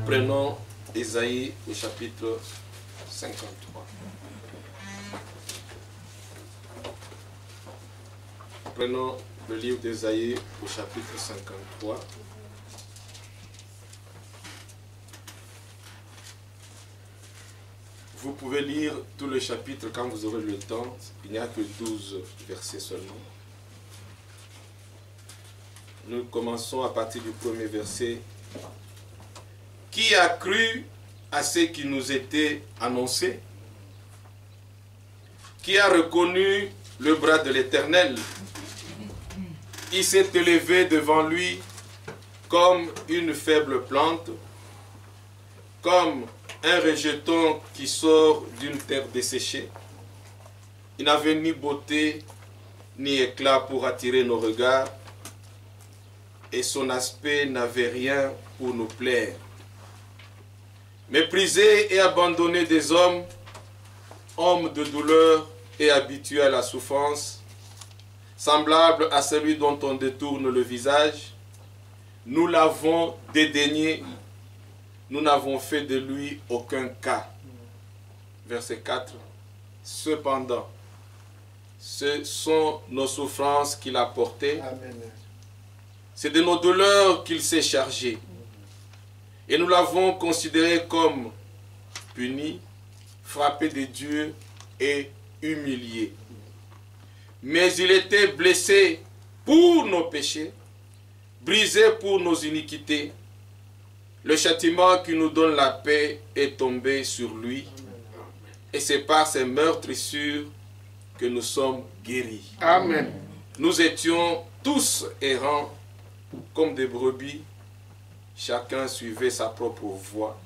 Prenons Ésaïe au chapitre 53. Prenons le livre d'Ésaïe au chapitre 53. Vous pouvez lire tout le chapitre quand vous aurez le temps. Il n'y a que 12 versets seulement. Nous commençons à partir du premier verset. Qui a cru à ce qui nous était annoncé? Qui a reconnu le bras de l'Éternel? Il s'est élevé devant lui comme une faible plante, comme un rejeton qui sort d'une terre desséchée. Il n'avait ni beauté ni éclat pour attirer nos regards, et son aspect n'avait rien pour nous plaire. Méprisé et abandonné des hommes, homme de douleur et habitué à la souffrance, semblable à celui dont on détourne le visage, nous l'avons dédaigné, nous n'avons fait de lui aucun cas. Verset 4. Cependant, ce sont nos souffrances qu'il a portées. C'est de nos douleurs qu'il s'est chargé. Et nous l'avons considéré comme puni, frappé de Dieu et humilié. Mais il était blessé pour nos péchés, brisé pour nos iniquités. Le châtiment qui nous donne la paix est tombé sur lui. Et c'est par ses meurtrissures que nous sommes guéris. Amen. Nous étions tous errants comme des brebis. Chacun suivait sa propre voie.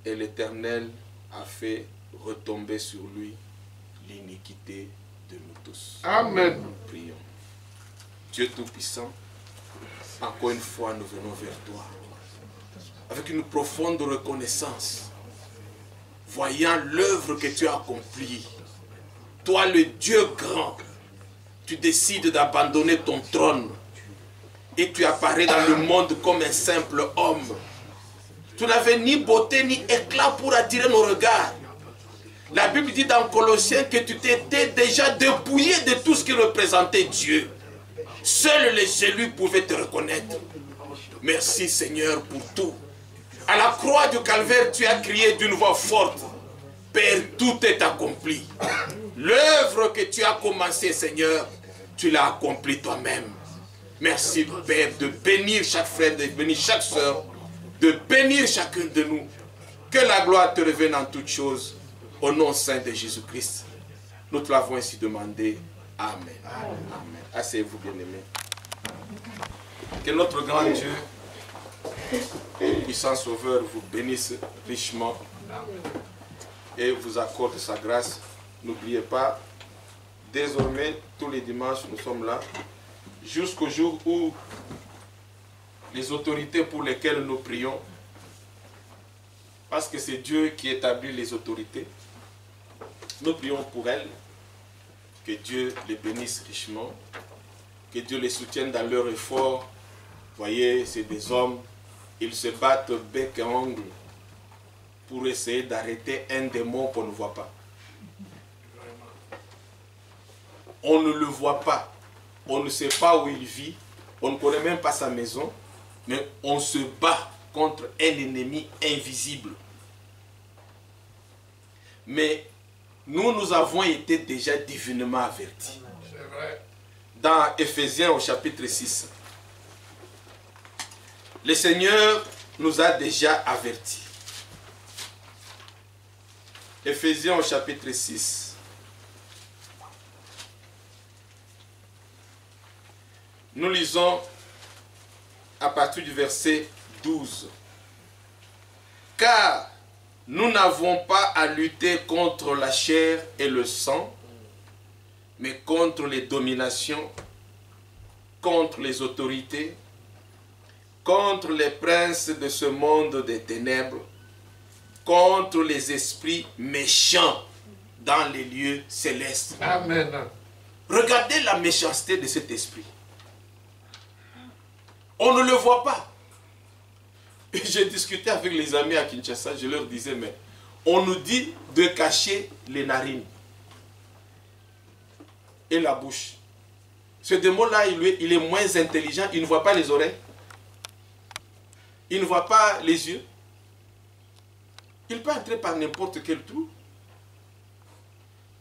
Et l'Éternel a fait retomber sur lui l'iniquité de nous tous. Amen. Nous prions. Dieu Tout-Puissant, encore une fois nous venons vers toi avec une profonde reconnaissance, voyant l'œuvre que tu as accomplie. Toi, le Dieu grand, tu décides d'abandonner ton trône et tu apparais dans le monde comme un simple homme. Tu n'avais ni beauté ni éclat pour attirer nos regards. La Bible dit dans Colossiens que tu t'étais déjà dépouillé de tout ce qui représentait Dieu. Seuls les élus pouvaient te reconnaître. Merci Seigneur pour tout. À la croix du Calvaire, tu as crié d'une voix forte. Père, tout est accompli. L'œuvre que tu as commencée, Seigneur, tu l'as accomplie toi-même. Merci Père de bénir chaque frère, de bénir chaque soeur, de bénir chacun de nous. Que la gloire te revienne en toutes choses. Au nom saint de Jésus-Christ. Nous te l'avons ainsi demandé. Amen. Amen. Asseyez-vous, bien-aimés. Que notre grand Dieu, puissant Sauveur, vous bénisse richement et vous accorde sa grâce. N'oubliez pas, désormais, tous les dimanches, nous sommes là, jusqu'au jour où les autorités pour lesquelles nous prions, parce que c'est Dieu qui établit les autorités, nous prions pour elles, que Dieu les bénisse richement, que Dieu les soutienne dans leur effort. Voyez, c'est des hommes, ils se battent bec et ongle pour essayer d'arrêter un démon qu'on ne voit pas. On ne le voit pas, on ne sait pas où il vit, on ne connaît même pas sa maison, mais on se bat contre un ennemi invisible. Mais nous avons été déjà divinement avertis. Dans Éphésiens au chapitre 6, le Seigneur nous a déjà avertis. Éphésiens au chapitre 6. Nous lisons à partir du verset 12. Car nous n'avons pas à lutter contre la chair et le sang, mais contre les dominations, contre les autorités, contre les princes de ce monde des ténèbres, contre les esprits méchants dans les lieux célestes. Amen. Regardez la méchanceté de cet esprit. On ne le voit pas. Et j'ai discuté avec les amis à Kinshasa, je leur disais, mais on nous dit de cacher les narines et la bouche. Ce démon-là, il est moins intelligent, il ne voit pas les oreilles, il ne voit pas les yeux. Il peut entrer par n'importe quel trou,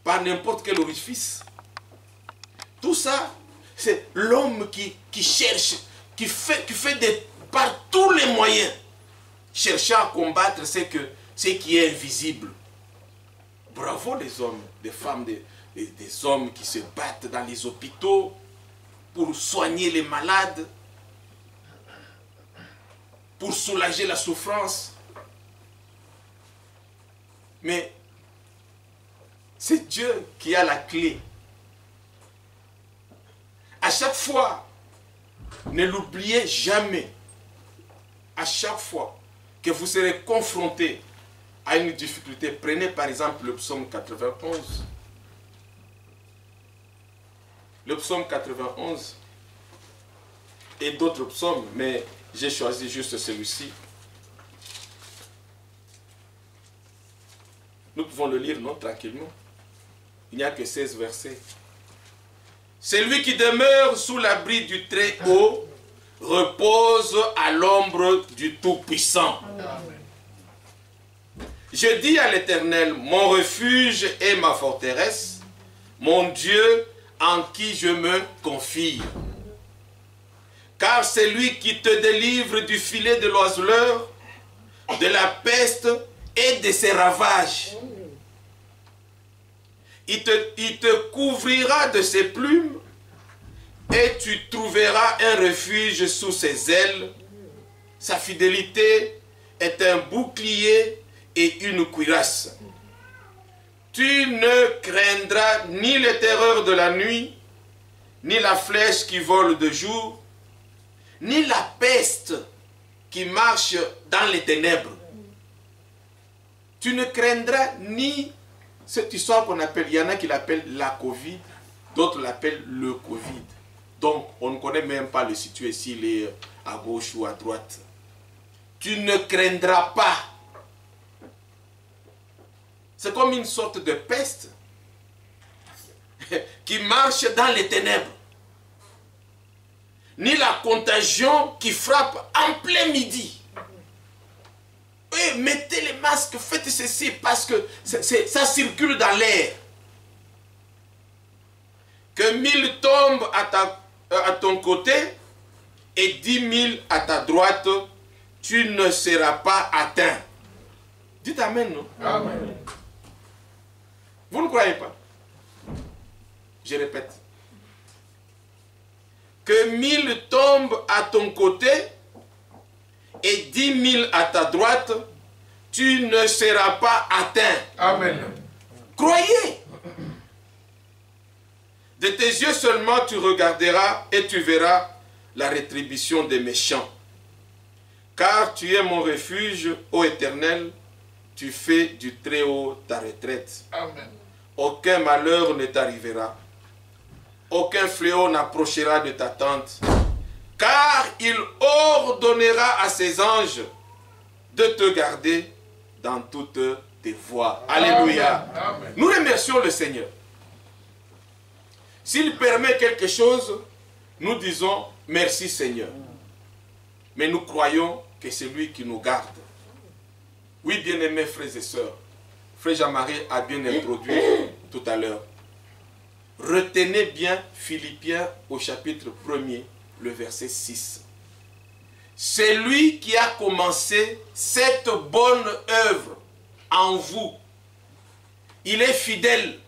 par n'importe quel orifice. Tout ça, c'est l'homme qui cherche, qui fait par tous les moyens, cherchant à combattre ce qui est invisible. Bravo les hommes, des femmes, des hommes qui se battent dans les hôpitaux pour soigner les malades, pour soulager la souffrance. Mais c'est Dieu qui a la clé. À chaque fois, ne l'oubliez jamais. À chaque fois que vous serez confronté à une difficulté, prenez par exemple le psaume 91. Le psaume 91 et d'autres psaumes, mais j'ai choisi juste celui-ci. Nous pouvons le lire, non, tranquillement. Il n'y a que 16 versets. Celui qui demeure sous l'abri du Très-Haut repose à l'ombre du Tout-Puissant. Je dis à l'Éternel, mon refuge et ma forteresse, mon Dieu en qui je me confie. Car c'est lui qui te délivre du filet de l'oiseleur, de la peste et de ses ravages. Il te couvrira de ses plumes et tu trouveras un refuge sous ses ailes. Sa fidélité est un bouclier et une cuirasse. Tu ne craindras ni les terreurs de la nuit, ni la flèche qui vole de jour, ni la peste qui marche dans les ténèbres. Tu ne craindras ni cette histoire qu'on appelle, il y en a qui l'appellent la Covid, d'autres l'appellent le Covid. Donc, on ne connaît même pas le situé s'il est à gauche ou à droite. Tu ne craindras pas. C'est comme une sorte de peste qui marche dans les ténèbres. Ni la contagion qui frappe en plein midi. Et mettez les masques, faites ceci parce que ça circule dans l'air. Que 1000 tombent à ton côté et 10 000 à ta droite, tu ne seras pas atteint. Dites Amen, non? Amen. Vous ne croyez pas? Je répète. Que 1000 tombent à ton côté et 10 000 à ta droite, tu ne seras pas atteint. Amen. Croyez. De tes yeux seulement tu regarderas et tu verras la rétribution des méchants. Car tu es mon refuge, ô Éternel, tu fais du Très-Haut ta retraite. Amen. Aucun malheur ne t'arrivera. Aucun fléau n'approchera de ta tente. Car il ordonnera à ses anges de te garder dans toutes tes voies. Alléluia. Amen. Nous remercions le Seigneur. S'il permet quelque chose, nous disons merci Seigneur. Mais nous croyons que c'est lui qui nous garde. Oui, bien-aimés frères et sœurs, Frère Jean-Marie a bien introduit tout à l'heure. Retenez bien Philippiens au chapitre 1er, le verset 6. C'est lui qui a commencé cette bonne œuvre en vous. Il est fidèle.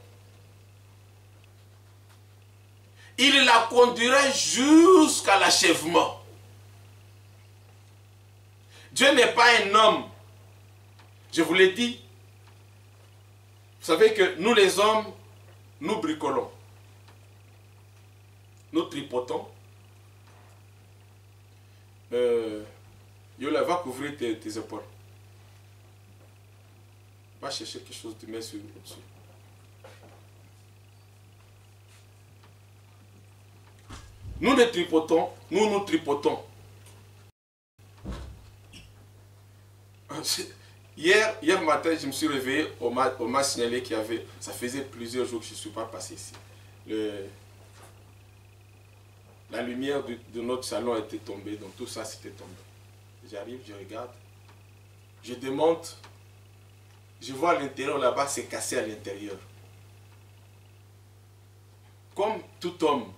Il la conduira jusqu'à l'achèvement. Dieu n'est pas un homme. Je vous l'ai dit. Vous savez que nous les hommes, nous bricolons. Nous tripotons. Yola, va couvrir tes épaules. Va chercher quelque chose, tu mets sur dessus. Nous les tripotons, nous tripotons. Hier matin, je me suis réveillé, on m'a signalé qu'il y avait, ça faisait plusieurs jours que je ne suis pas passé ici. La lumière de notre salon était tombée, donc tout ça s'était tombé. J'arrive, je regarde, je démonte, je vois à l'intérieur là-bas, c'est cassé à l'intérieur. Comme tout homme,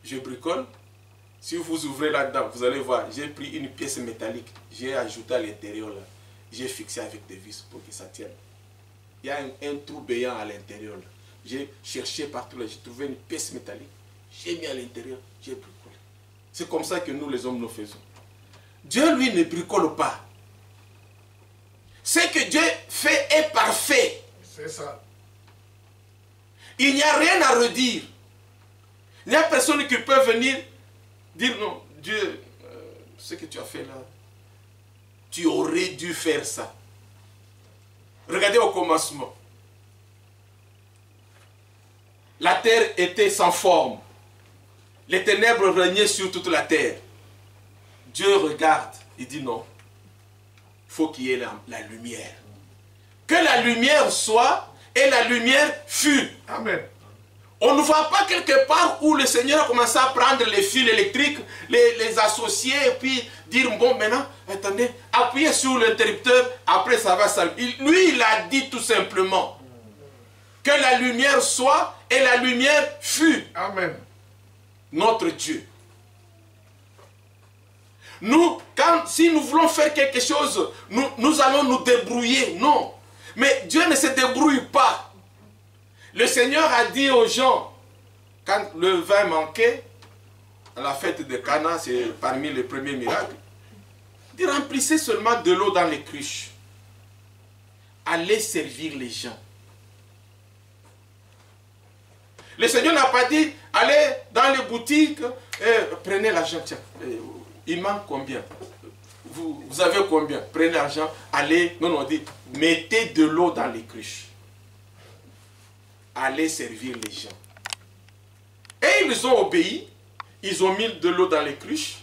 je bricole. Si vous ouvrez là-dedans, vous allez voir, j'ai pris une pièce métallique, j'ai ajouté à l'intérieur là, j'ai fixé avec des vis pour que ça tienne. Il y a un trou béant à l'intérieur là. J'ai cherché partout là, j'ai trouvé une pièce métallique, j'ai mis à l'intérieur, j'ai bricolé. C'est comme ça que nous les hommes nous faisons. Dieu lui ne bricole pas. Ce que Dieu fait est parfait. C'est ça. Il n'y a rien à redire. Il n'y a personne qui peut venir dire non, Dieu, ce que tu as fait là, tu aurais dû faire ça. Regardez au commencement. La terre était sans forme. Les ténèbres régnaient sur toute la terre. Dieu regarde et dit non, il faut qu'il y ait la lumière. Que la lumière soit et la lumière fut. Amen. On ne voit pas quelque part où le Seigneur a commencé à prendre les fils électriques, les associer et puis dire bon maintenant, attendez, appuyez sur l'interrupteur, après ça va s'allumer. Lui il a dit tout simplement que la lumière soit et la lumière fut. Amen. Notre Dieu. Nous, si nous voulons faire quelque chose, nous allons nous débrouiller. Non. Mais Dieu ne se débrouille pas. Le Seigneur a dit aux gens, quand le vin manquait, à la fête de Cana, c'est parmi les premiers miracles, il dit remplissez seulement de l'eau dans les cruches. Allez servir les gens. Le Seigneur n'a pas dit, allez dans les boutiques, prenez l'argent, tiens, il manque combien? Vous avez combien? Prenez l'argent, allez, non, on dit, mettez de l'eau dans les cruches. Allez servir les gens. Et ils ont obéi, ils ont mis de l'eau dans les cruches,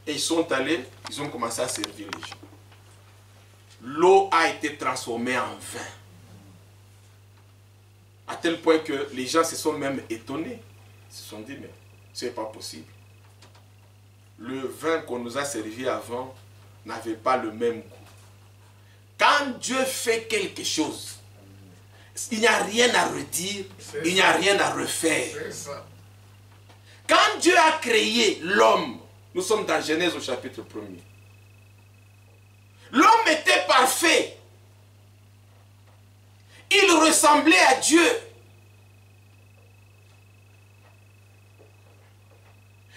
et ils sont allés, ils ont commencé à servir les gens. L'eau a été transformée en vin. À tel point que les gens se sont même étonnés. Ils se sont dit, mais ce n'est pas possible. Le vin qu'on nous a servi avant n'avait pas le même goût. Quand Dieu fait quelque chose, il n'y a rien à redire, il n'y a rien à refaire. Quand Dieu a créé l'homme, nous sommes dans Genèse au chapitre 1er. L'homme était parfait. Il ressemblait à Dieu.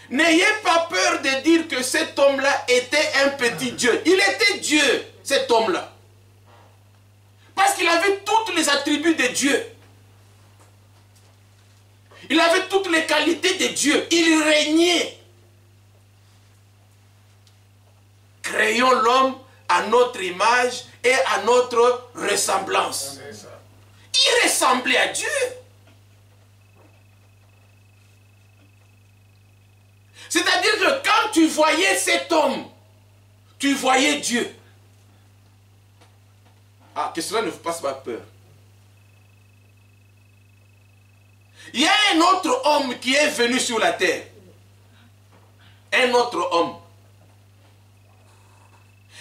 N'ayez pas peur de dire que cet homme-là était un petit Dieu. Il était Dieu, cet homme-là. Parce qu'il avait tous les attributs de Dieu. Il avait toutes les qualités de Dieu. Il régnait. Créons l'homme à notre image et à notre ressemblance. Il ressemblait à Dieu. C'est-à-dire que quand tu voyais cet homme, tu voyais Dieu. Ah, que cela ne vous passe pas peur. Il y a un autre homme qui est venu sur la terre. Un autre homme.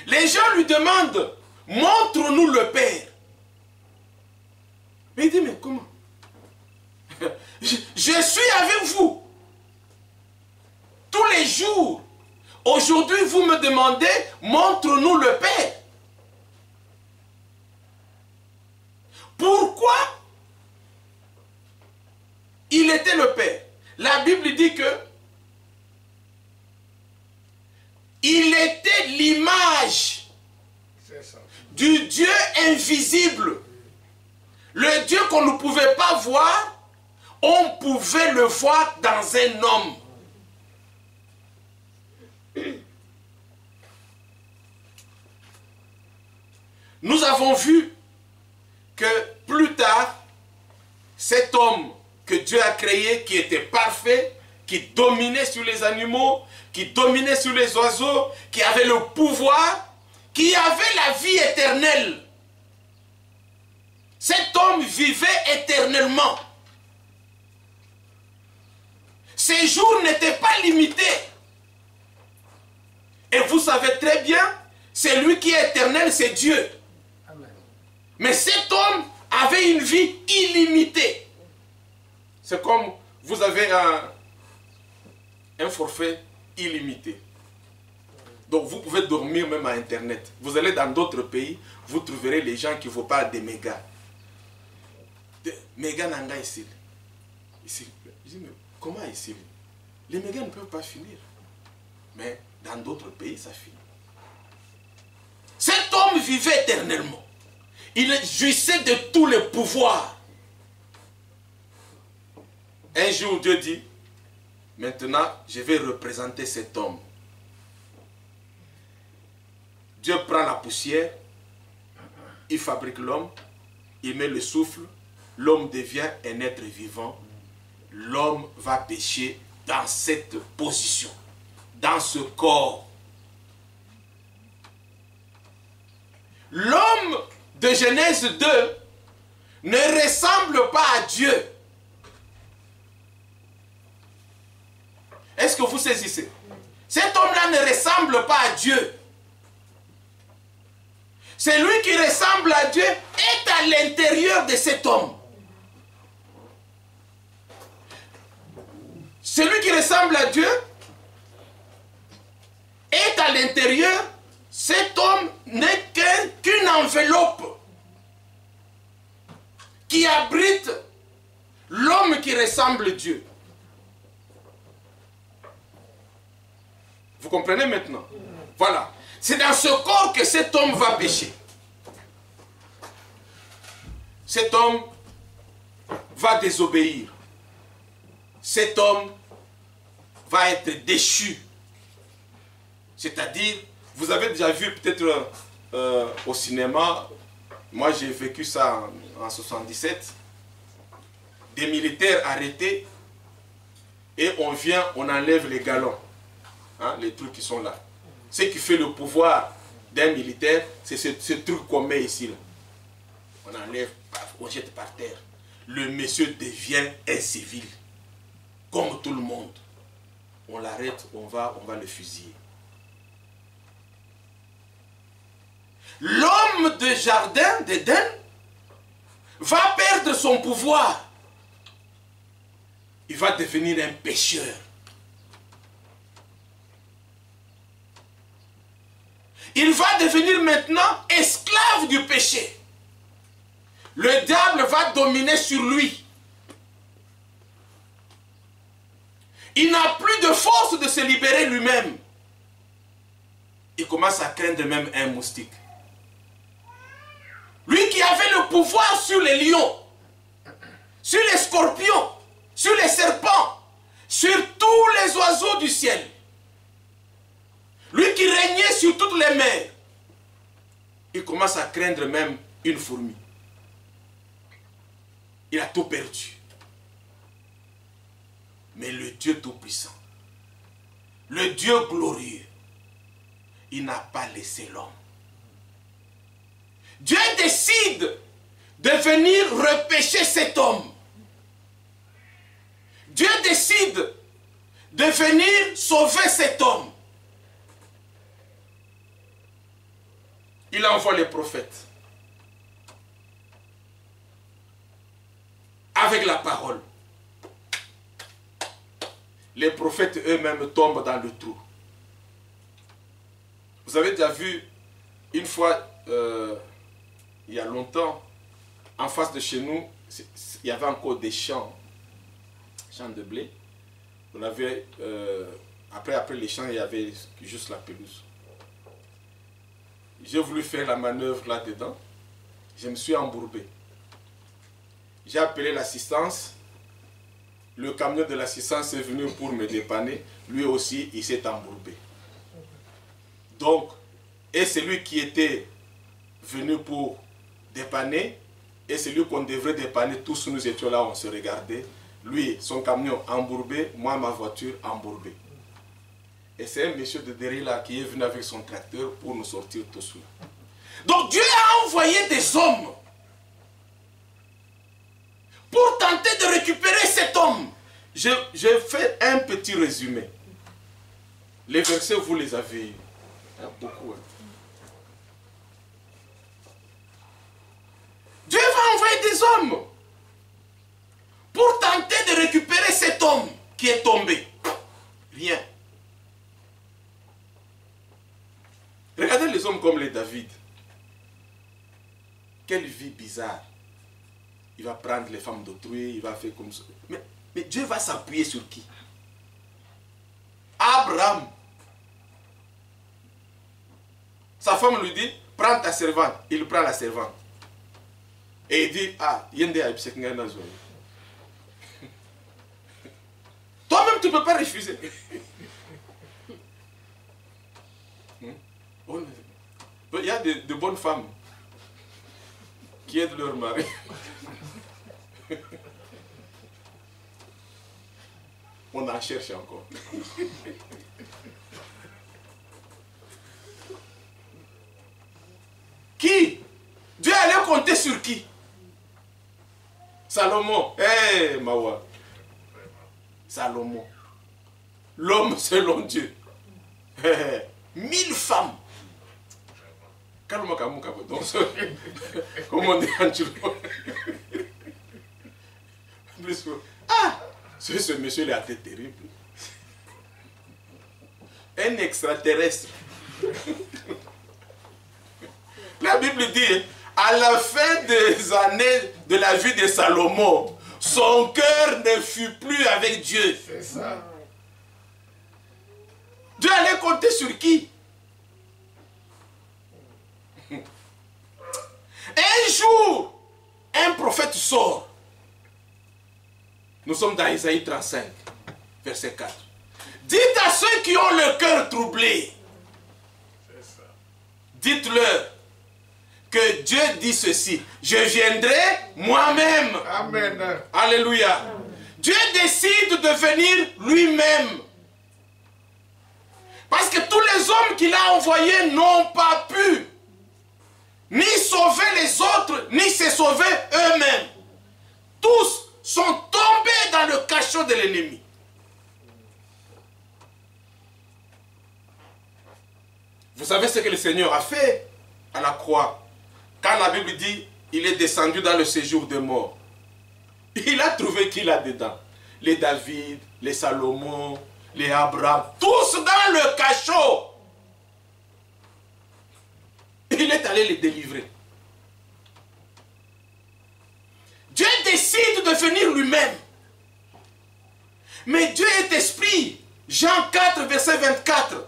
Les gens lui demandent, montre-nous le Père. Mais il dit, mais comment? Je suis avec vous tous les jours. Aujourd'hui, vous me demandez, montre-nous le Père. Pourquoi il était le Père? La Bible dit que il était l'image du Dieu invisible. Le Dieu qu'on ne pouvait pas voir, on pouvait le voir dans un homme. Nous avons vu que plus tard, cet homme que Dieu a créé, qui était parfait, qui dominait sur les animaux, qui dominait sur les oiseaux, qui avait le pouvoir, qui avait la vie éternelle. Cet homme vivait éternellement. Ses jours n'étaient pas limités. Et vous savez très bien, c'est lui qui est éternel, c'est Dieu. Amen. Mais cet homme avait une vie illimitée. C'est comme vous avez un forfait illimité. Donc vous pouvez dormir même à Internet. Vous allez dans d'autres pays, vous trouverez les gens qui vous parlent des mégas. Mégas nanga ici. Je dis, mais comment ici? Les mégas ne peuvent pas finir. Mais dans d'autres pays, ça finit. Cet homme vivait éternellement. Il jouissait de tous les pouvoirs. Un jour, Dieu dit, maintenant, je vais représenter cet homme. Dieu prend la poussière, il fabrique l'homme, il met le souffle, l'homme devient un être vivant. L'homme va pécher dans cette position, dans ce corps. L'homme de Genèse 2 ne ressemble pas à Dieu. Est-ce que vous saisissez? Cet homme-là ne ressemble pas à Dieu. Celui qui ressemble à Dieu est à l'intérieur de cet homme. Celui qui ressemble à Dieu est à l'intérieur. Cet homme n'est qu'une enveloppe qui abrite l'homme qui ressemble à Dieu. Vous comprenez maintenant? Voilà. C'est dans ce corps que cet homme va pécher. Cet homme va désobéir. Cet homme va être déchu. C'est-à-dire, vous avez déjà vu peut-être au cinéma, moi j'ai vécu ça en 77, des militaires arrêtés et on vient, on enlève les galons, hein, les trucs qui sont là. Ce qui fait le pouvoir d'un militaire, c'est ce truc qu'on met ici. Là. On enlève, on jette par terre. Le monsieur devient un civil, comme tout le monde. On l'arrête, on va le fusiller. L'homme de jardin d'Éden va perdre son pouvoir. Il va devenir un pécheur. Il va devenir maintenant esclave du péché. Le diable va dominer sur lui. Il n'a plus de force de se libérer lui-même. Il commence à craindre même un moustique. Lui qui avait le pouvoir sur les lions, sur les scorpions, sur les serpents, sur tous les oiseaux du ciel. Lui qui régnait sur toutes les mers. Il commence à craindre même une fourmi. Il a tout perdu. Mais le Dieu Tout-Puissant, le Dieu glorieux, il n'a pas laissé l'homme. Dieu décide de venir repêcher cet homme. Dieu décide de venir sauver cet homme. Il envoie les prophètes avec la parole. Les prophètes eux-mêmes tombent dans le trou. Vous avez déjà vu une fois, il y a longtemps, en face de chez nous, il y avait encore des champs de blé. On avait, après les champs, il y avait juste la pelouse. J'ai voulu faire la manœuvre là-dedans. Je me suis embourbé. J'ai appelé l'assistance. Le camion de l'assistance est venu pour me dépanner. Lui aussi, il s'est embourbé. Donc, et celui qui était venu pour dépanner, et celui qu'on devrait dépanner, tous nous étions là, on se regardait. Lui, son camion embourbé, moi, ma voiture embourbée. Et c'est un monsieur de derrière là qui est venu avec son tracteur pour nous sortir tous là. Donc Dieu a envoyé des hommes pour tenter de récupérer cet homme. Je fais un petit résumé. Les versets, vous les avez eu. Beaucoup. Dieu va envoyer des hommes pour tenter de récupérer cet homme qui est tombé. Rien. Regardez les hommes comme les David. Quelle vie bizarre. Il va prendre les femmes d'autrui, il va faire comme ça. Mais Dieu va s'appuyer sur qui? Abraham. Sa femme lui dit, prends ta servante. Il prend la servante. Et il dit, ah, toi-même tu ne peux pas refuser. Il y a de bonnes femmes qui aident leur mari. On en cherche encore. Qui? Dieu allait compter sur qui? Salomon. Eh, Mawa. Salomon. L'homme selon Dieu. 1000 femmes. Comment on dit en Turco? Ah, ce monsieur il a été terrible. Un extraterrestre. La Bible dit, à la fin des années de la vie de Salomon, son cœur ne fut plus avec Dieu. C'est ça. Dieu allait compter sur qui? Un jour, un prophète sort. Nous sommes dans Isaïe 35, verset 4. Dites à ceux qui ont le cœur troublé, dites-leur que Dieu dit ceci, je viendrai moi-même. Amen. Alléluia. Dieu décide de venir lui-même. Parce que tous les hommes qu'il a envoyés n'ont pas pu ni sauver les autres, ni se sauver eux-mêmes. Tous sont tombés dans le cachot de l'ennemi. Vous savez ce que le Seigneur a fait à la croix? Quand la Bible dit, il est descendu dans le séjour des morts. Il a trouvé qui là-dedans? Les David, les Salomon, les Abraham, tous dans le cachot. Il est allé les délivrer. Dieu décide de venir lui-même. Mais Dieu est esprit. Jean 4, verset 24.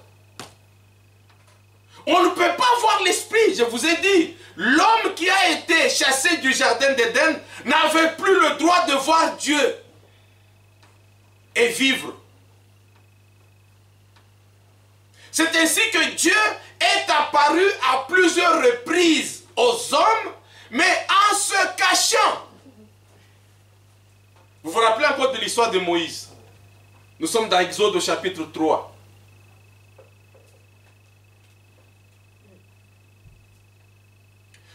On ne peut pas voir l'esprit, je vous ai dit. L'homme qui a été chassé du jardin d'Éden n'avait plus le droit de voir Dieu et vivre. C'est ainsi que Dieu est apparu à plusieurs reprises aux hommes, mais en se cachant. Vous vous rappelez encore de l'histoire de Moïse? Nous sommes dans Exode au chapitre 3.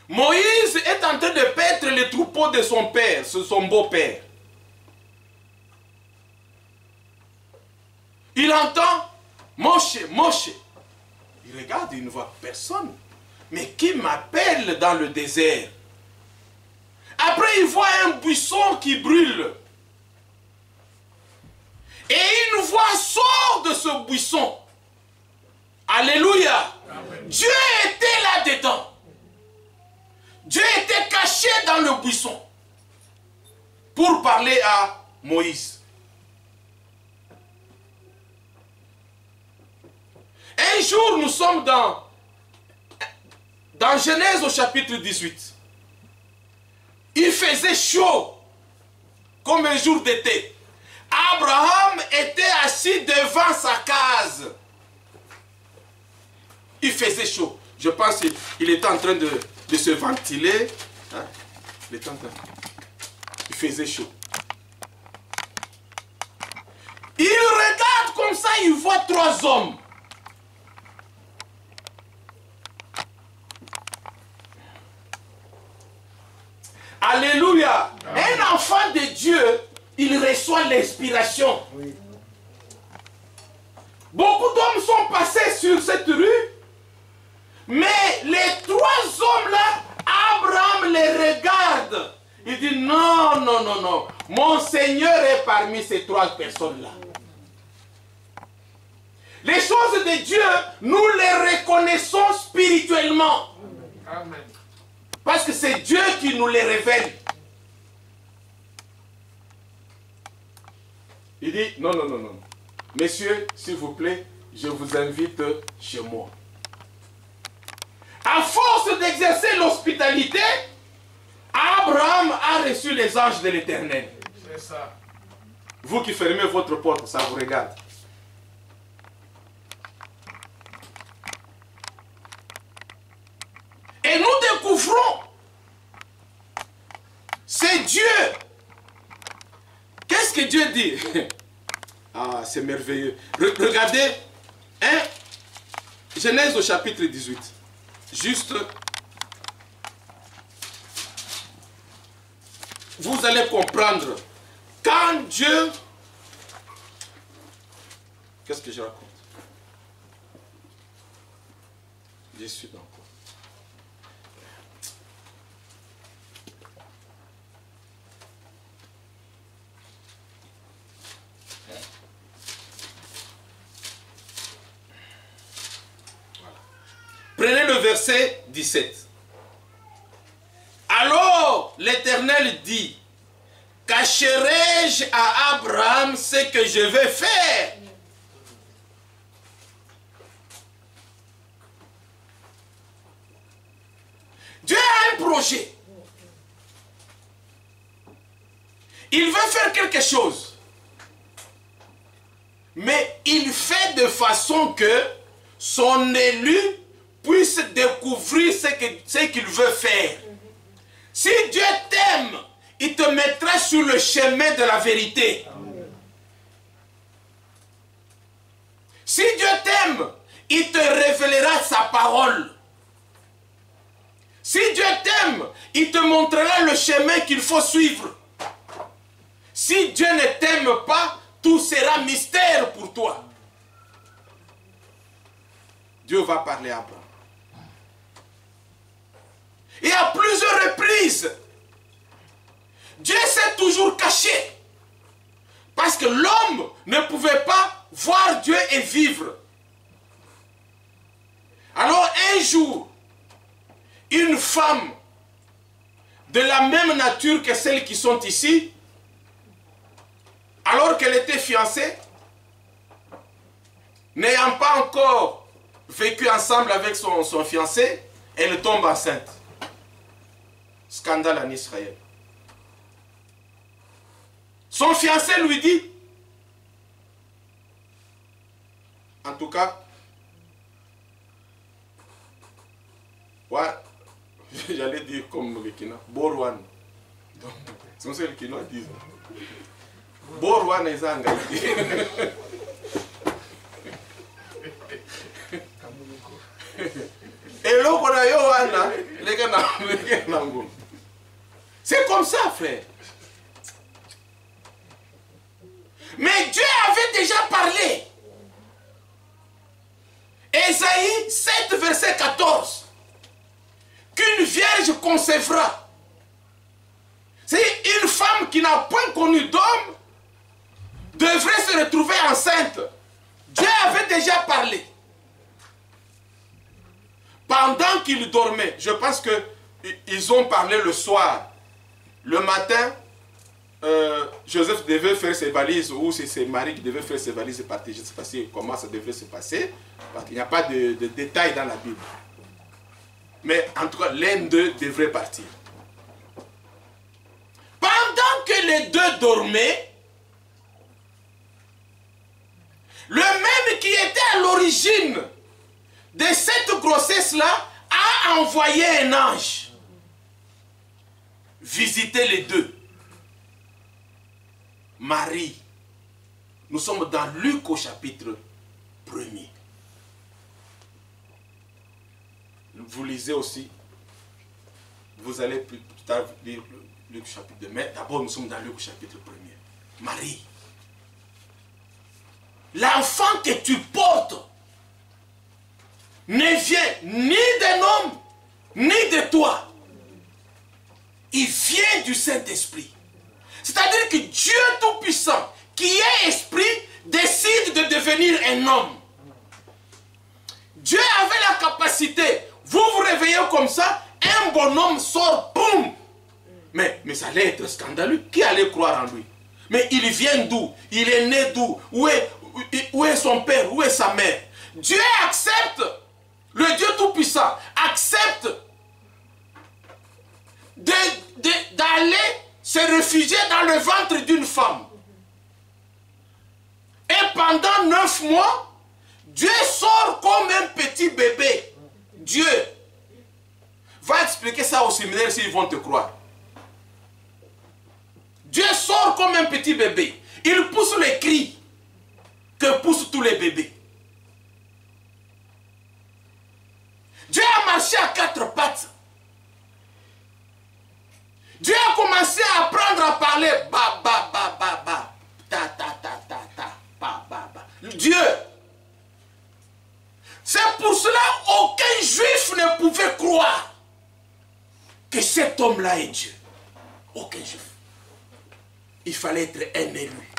Moïse est en train de paître les troupeaux de son père, son beau-père. Il entend Moshe, Moshe. Il regarde, il ne voit personne. Mais qui m'appelle dans le désert? Après, il voit un buisson qui brûle. Et une voix sort de ce buisson. Alléluia. Amen. Dieu était là-dedans. Dieu était caché dans le buisson pour parler à Moïse. Un jour, nous sommes dans Genèse au chapitre 18. Il faisait chaud, comme un jour d'été. Abraham était assis devant sa case. Il faisait chaud. Je pense qu'il était en train de se ventiler. Hein? Il faisait chaud. Il regarde comme ça, il voit 3 hommes Alléluia. Un enfant de Dieu, il reçoit l'inspiration. Oui. Beaucoup d'hommes sont passés sur cette rue, mais les trois hommes-là, Abraham les regarde. Il dit non, non, non, non. Mon Seigneur est parmi ces trois personnes-là. Les choses de Dieu, nous les reconnaissons spirituellement. Amen. Parce que c'est Dieu qui nous les révèle. Il dit non, non, non, non. Messieurs, s'il vous plaît, je vous invite chez moi. À force d'exercer l'hospitalité, Abraham a reçu les anges de l'Éternel. C'est ça. Vous qui fermez votre porte, ça vous regarde. Et nous découvrons, c'est Dieu. Qu'est-ce que Dieu dit? Ah, c'est merveilleux. Regardez, hein? Genèse au chapitre 18. Juste, vous allez comprendre. Quand Dieu... Qu'est-ce que je raconte? Je suis dans quoi? Prenez le verset 17. Alors l'Éternel dit, cacherai-je à Abraham ce que je vais faire? Dieu a un projet. Il veut faire quelque chose. Mais il fait de façon que son élu puisse découvrir ce qu'il veut faire. Si Dieu t'aime, il te mettra sur le chemin de la vérité. Si Dieu t'aime, il te révélera sa parole. Si Dieu t'aime, il te montrera le chemin qu'il faut suivre. Si Dieu ne t'aime pas, tout sera mystère pour toi. Dieu va parler à Abraham. Et à plusieurs reprises, Dieu s'est toujours caché. Parce que l'homme ne pouvait pas voir Dieu et vivre. Alors un jour, une femme de la même nature que celles qui sont ici, alors qu'elle était fiancée, n'ayant pas encore vécu ensemble avec son fiancé, elle tombe enceinte. Scandale en Israël. Son fiancé lui dit, en tout cas, ouais, j'allais dire comme le Kina, Borwan. C'est ce que les Kinois disent. Borwan est Zanga. Et là, c'est comme ça, frère. Mais Dieu avait déjà parlé. Ésaïe 7, verset 14. Qu'une vierge concevra. C'est une femme qui n'a point connu d'homme devrait se retrouver enceinte. Dieu avait déjà parlé. Pendant qu'il dormait, je pense qu'ils ont parlé le soir. Le matin, Joseph devait faire ses valises, ou c'est Marie qui devait faire ses valises et partir. Je ne sais pas comment ça devait se passer, parce qu'il n'y a pas de détails dans la Bible. Mais en tout cas, l'un d'eux devrait partir. Pendant que les deux dormaient, le même qui était à l'origine de cette grossesse-là a envoyé un ange visiter les deux. Marie, nous sommes dans Luc au chapitre 1er. Vous lisez aussi, vous allez plus tard lire Luc chapitre 2. Mais d'abord, nous sommes dans Luc chapitre 1er. Marie. L'enfant que tu portes ne vient ni d'un homme, ni de toi. Il vient du Saint-Esprit. C'est-à-dire que Dieu Tout-Puissant, qui est esprit, décide de devenir un homme. Dieu avait la capacité, vous vous réveillez comme ça, un bonhomme sort, boum. Mais ça allait être scandaleux. Qui allait croire en lui? Mais il vient d'où? Il est né d'où? Où est son père? Où est sa mère? Dieu accepte, le Dieu Tout-Puissant accepte d'aller se réfugier dans le ventre d'une femme. Et pendant 9 mois, Dieu sort comme un petit bébé. Dieu va expliquer ça au séminaire s'ils vont te croire. Dieu sort comme un petit bébé. Il pousse les cris que poussent tous les bébés. Dieu a marché à 4 pattes. Dieu a commencé à apprendre à parler. Ba, ba, ba, ba, ba. Ta, ta, ta, ta, ta. Ba, ba, ba. Dieu. C'est pour cela aucun juif ne pouvait croire que cet homme-là est Dieu. Aucun juif. Il fallait être un élu.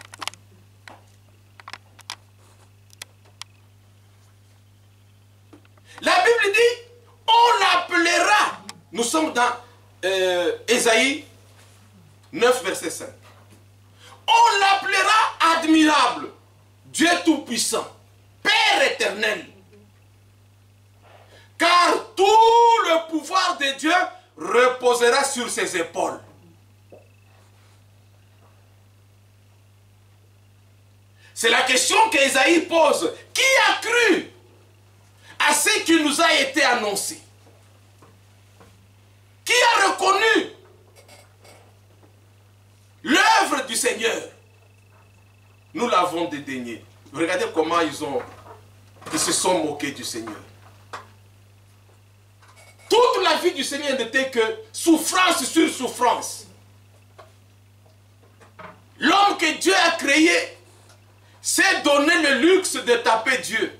La Bible dit, on l'appellera. Nous sommes dans Ésaïe 9, verset 5. On l'appellera admirable, Dieu Tout-Puissant, Père éternel. Car tout le pouvoir de Dieu reposera sur ses épaules. C'est la question qu'Ésaïe pose. Qui a cru à ce qui nous a été annoncé? Qui a reconnu l'œuvre du Seigneur? Nous l'avons dédaigné. Regardez comment ils se sont moqués du Seigneur. Toute la vie du Seigneur n'était que souffrance sur souffrance. L'homme que Dieu a créé s'est donné le luxe de taper Dieu.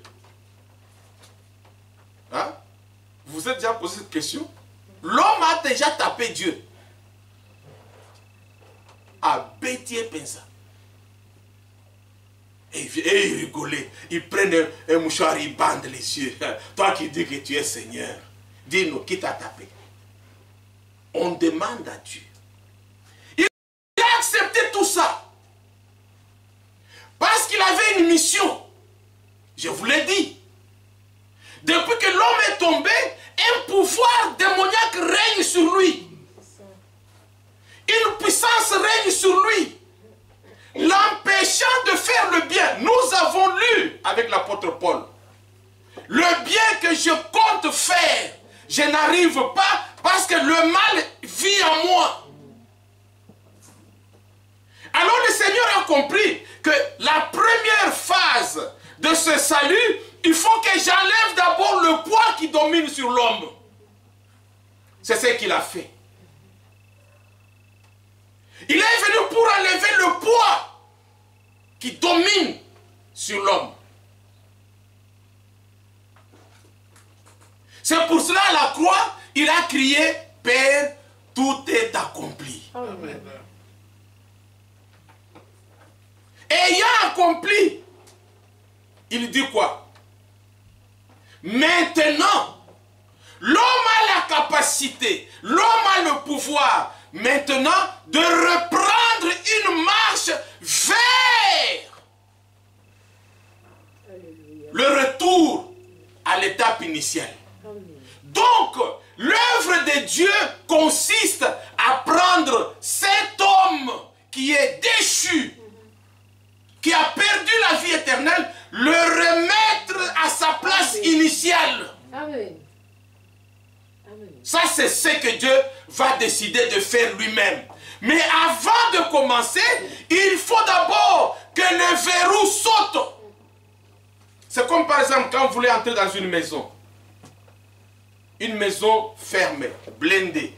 Hein? Vous vous êtes déjà posé cette question? L'homme a déjà tapé Dieu. À Bétier Pensa. Et il rigolait. Il prenait un mouchoir, il bande les yeux. Toi qui dis que tu es Seigneur, dis-nous qui t'a tapé. On demande à Dieu. Il a accepté tout ça. Parce qu'il avait une mission. Je vous l'ai dit. Depuis que l'homme est tombé, un pouvoir démoniaque règne sur lui. Une puissance règne sur lui. L'empêchant de faire le bien. Nous avons lu avec l'apôtre Paul. Le bien que je compte faire, je n'arrive pas parce que le mal vit en moi. Alors le Seigneur a compris que la première phase de ce salut, il faut que j'enlève d'abord le poids qui domine sur l'homme. C'est ce qu'il a fait. Il est venu pour enlever le poids qui domine sur l'homme. C'est pour cela à la croix, il a crié, Père, tout est accompli. Amen. Ayant accompli, il dit quoi? Maintenant, l'homme a la capacité, l'homme a le pouvoir, maintenant, de reprendre une marche vers le retour à l'étape initiale. Donc, l'œuvre de Dieu consiste à prendre cet homme qui est déchu, qui a perdu la vie éternelle, le remettre à sa place initiale. Amen. Amen. Ça, c'est ce que Dieu va décider de faire lui-même. Mais avant de commencer, il faut d'abord que le verrou saute. C'est comme par exemple quand vous voulez entrer dans une maison. Une maison fermée, blindée.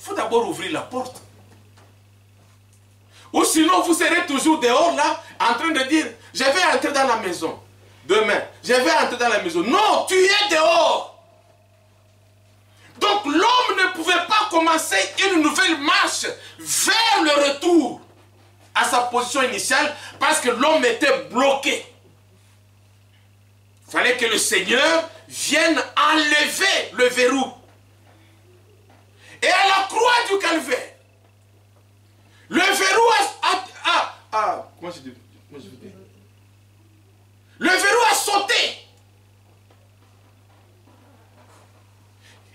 faut d'abord ouvrir la porte. Ou sinon, vous serez toujours dehors là, en train de dire, je vais entrer dans la maison. Demain, je vais entrer dans la maison. Non, tu es dehors. Donc l'homme ne pouvait pas commencer une nouvelle marche vers le retour à sa position initiale parce que l'homme était bloqué. Il fallait que le Seigneur vienne enlever le verrou. Et à la croix du calvaire, le verrou comment je dis? Le verrou a sauté.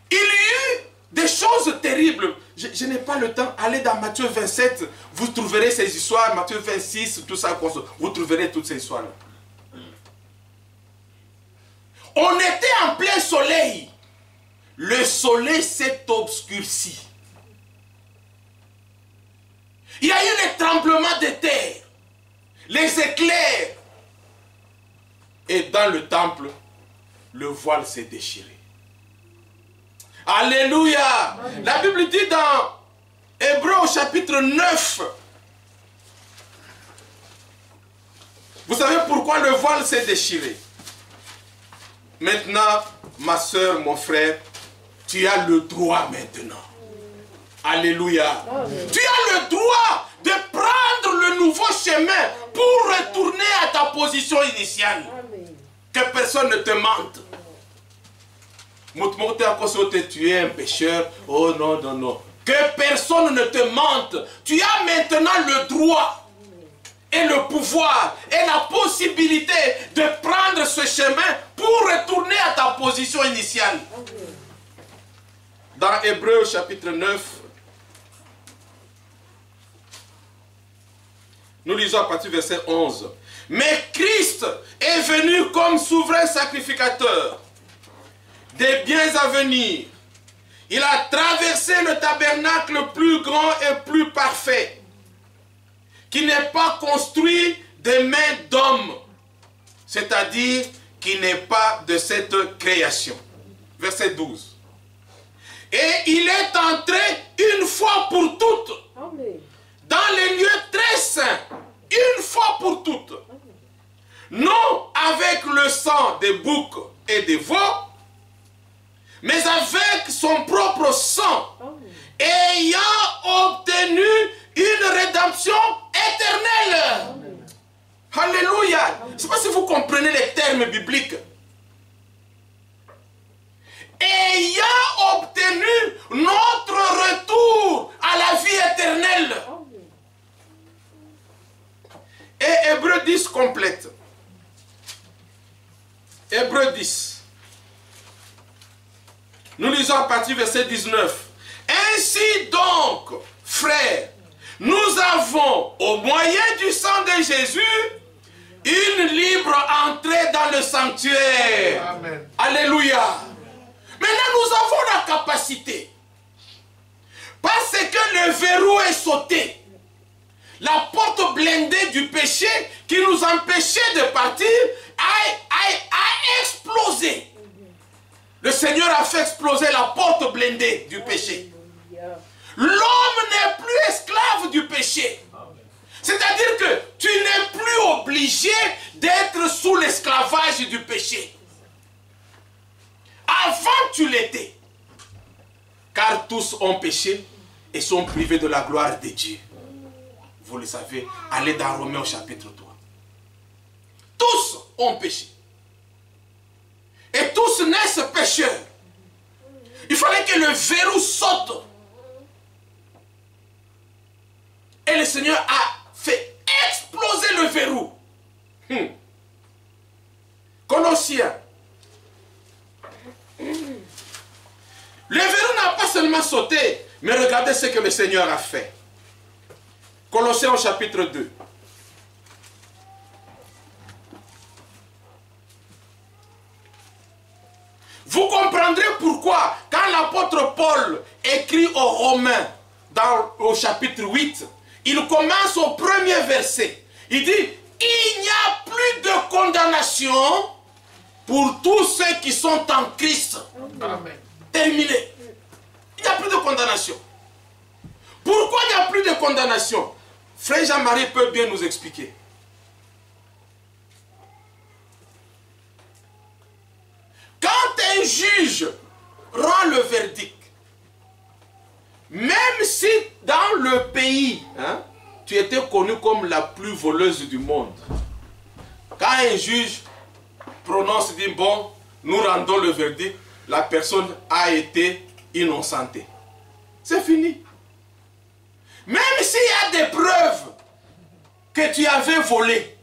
Il y a eu des choses terribles. Je n'ai pas le temps. Allez dans Matthieu 27, vous trouverez ces histoires. Matthieu 26, tout ça. Vous trouverez toutes ces histoires-là. On était en plein soleil. Le soleil s'est obscurci. Il y a eu les tremblements de terre, les éclairs. Et dans le temple, le voile s'est déchiré. Alléluia. Amen. La Bible dit dans Hébreux au chapitre 9. Vous savez pourquoi le voile s'est déchiré? Maintenant, ma soeur, mon frère, tu as le droit maintenant. Alléluia. Amen. Tu as le droit de prendre le nouveau chemin pour retourner à ta position initiale. Amen. Que personne ne te mente. Tu es un pécheur. Oh non, non, non. Que personne ne te mente. Tu as maintenant le droit et le pouvoir et la possibilité de prendre ce chemin pour retourner à ta position initiale. Dans Hébreux chapitre 9, nous lisons à partir du verset 11. Mais Christ est venu comme souverain sacrificateur des biens à venir. Il a traversé le tabernacle plus grand et plus parfait, qui n'est pas construit de mains d'hommes, c'est-à-dire qui n'est pas de cette création. Verset 12. Et il est entré une fois pour toutes dans les lieux très saints, une fois pour toutes, non avec le sang des boucs et des veaux, mais avec son propre sang, ayant obtenu une rédemption éternelle. Alléluia. Je ne sais pas si vous comprenez les termes bibliques. Ayant obtenu notre retour à la vie éternelle. Et Hébreux 10 complète. Hébreux 10. Nous lisons à partir du verset 19. Ainsi donc, frères, nous avons, au moyen du sang de Jésus, une libre entrée dans le sanctuaire. Amen. Alléluia. Maintenant, nous avons la capacité. Parce que le verrou est sauté. La porte blindée du péché qui nous empêchait de partir a explosé. Le Seigneur a fait exploser la porte blindée du péché. L'homme n'est plus esclave du péché. C'est-à-dire que tu n'es plus obligé d'être sous l'esclavage du péché. Avant tu l'étais. Car tous ont péché et sont privés de la gloire de Dieu. Vous le savez, allez dans Romains au chapitre 3. Tous ont péché. Et tous naissent pécheurs. Il fallait que le verrou saute. Et le Seigneur a fait exploser le verrou. Colossiens. Le verrou n'a pas seulement sauté, mais regardez ce que le Seigneur a fait. Colossiens au chapitre 2. Vous comprendrez pourquoi, quand l'apôtre Paul écrit aux Romains, au chapitre 8, il commence au premier verset. Il dit, il n'y a plus de condamnation pour tous ceux qui sont en Christ. Amen. Terminé. Il n'y a plus de condamnation. Pourquoi il n'y a plus de condamnation? Frère Jean-Marie peut bien nous expliquer. Quand un juge rend le verdict, même si dans le pays, hein, tu étais connu comme la plus voleuse du monde, quand un juge prononce, dit bon, nous rendons le verdict, la personne a été innocentée. C'est fini. Même s'il y a des preuves que tu avais volé,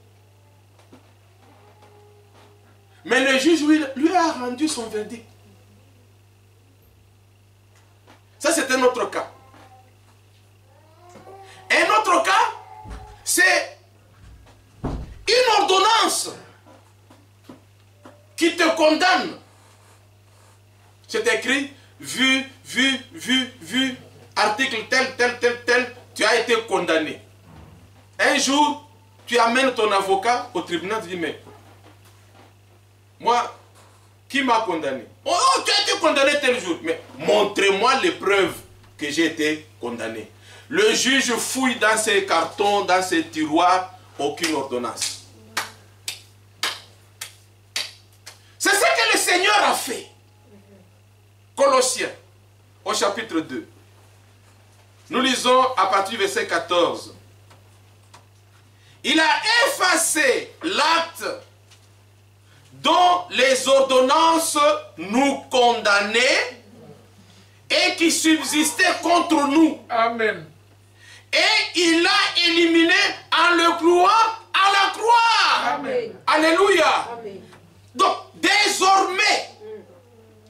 mais le juge lui a rendu son verdict. Ça, c'est un autre cas. Un autre cas, c'est une ordonnance qui te condamne. C'est écrit, vu, article tel, tu as été condamné. Un jour, tu amènes ton avocat au tribunal, tu dis, mais moi, qui m'a condamné? Oh, tu as été condamné tel jour. Mais montrez-moi les preuves que j'ai été condamné. Le juge fouille dans ses cartons, dans ses tiroirs, aucune ordonnance. C'est ce que le Seigneur a fait. Colossiens, au chapitre 2. Nous lisons à partir du verset 14. Il a effacé l'acte dont les ordonnances nous condamnaient et qui subsistait contre nous. Amen. Et il l'a éliminé en le clouant à la croix. Amen. Alléluia. Amen. Donc, désormais,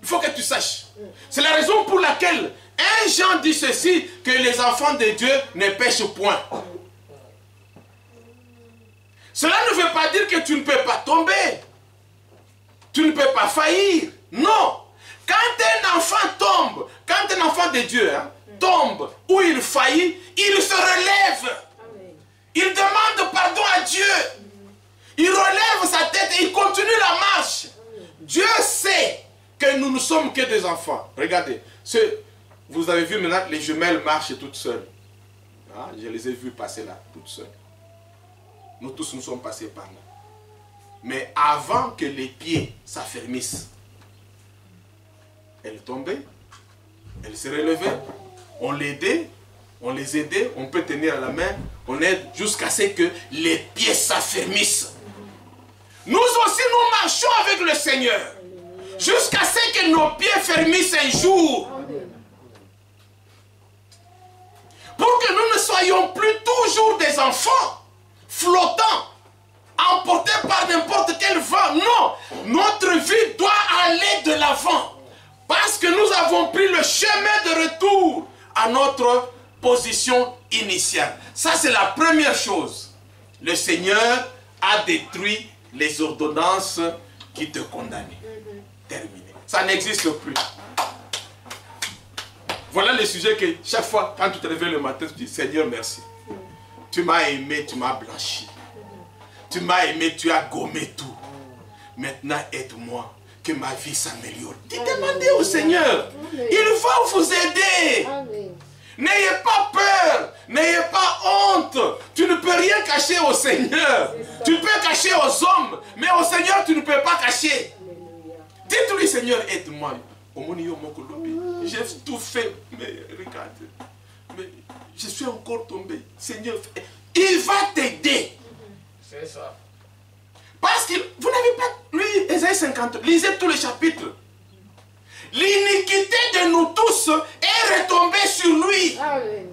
il faut que tu saches. C'est la raison pour laquelle un Jean dit ceci, que les enfants de Dieu ne pêchent point. Cela ne veut pas dire que tu ne peux pas tomber. Tu ne peux pas faillir. Non. Quand un enfant tombe, quand un enfant de Dieu tombe ou il faillit, il se relève. Amen. Il demande pardon à Dieu. Il relève sa tête et il continue la marche. Dieu sait que nous ne sommes que des enfants. Regardez, vous avez vu maintenant, les jumelles marchent toutes seules. Hein? Je les ai vues passer là, toutes seules. Nous tous nous sommes passés par là. Mais avant que les pieds s'affermissent, elles tombaient, elles se relevaient, on l'aidait, on les aidait, on peut tenir à la main, on aide jusqu'à ce que les pieds s'affermissent. Nous aussi, nous marchons avec le Seigneur, jusqu'à ce que nos pieds fermissent un jour. Pour que nous ne soyons plus toujours des enfants flottants, emportés par n'importe quel vent. Non, notre vie doit aller de l'avant. Parce que nous avons pris le chemin de retour à notre position initiale. Ça, c'est la première chose. Le Seigneur a détruit les ordonnances qui te condamnaient. Terminé. Ça n'existe plus. Voilà le sujet que chaque fois, quand tu te réveilles le matin, tu dis, Seigneur, merci. Tu m'as aimé, tu m'as blanchi. Tu m'as aimé, tu as gommé tout. Maintenant, aide-moi, que ma vie s'améliore. Demandez au Seigneur. Il va vous aider. N'ayez pas peur, n'ayez pas honte. Tu ne peux rien cacher au Seigneur. Tu peux cacher aux hommes, mais au Seigneur, tu ne peux pas cacher. Dites-lui, Seigneur, aide-moi. J'ai tout fait, mais regarde, mais je suis encore tombé. Seigneur, il va t'aider. C'est ça. Parce que vous n'avez pas, lui, Ésaïe 50, lisez tous les chapitres. L'iniquité de nous tous est retombée sur lui. Amen.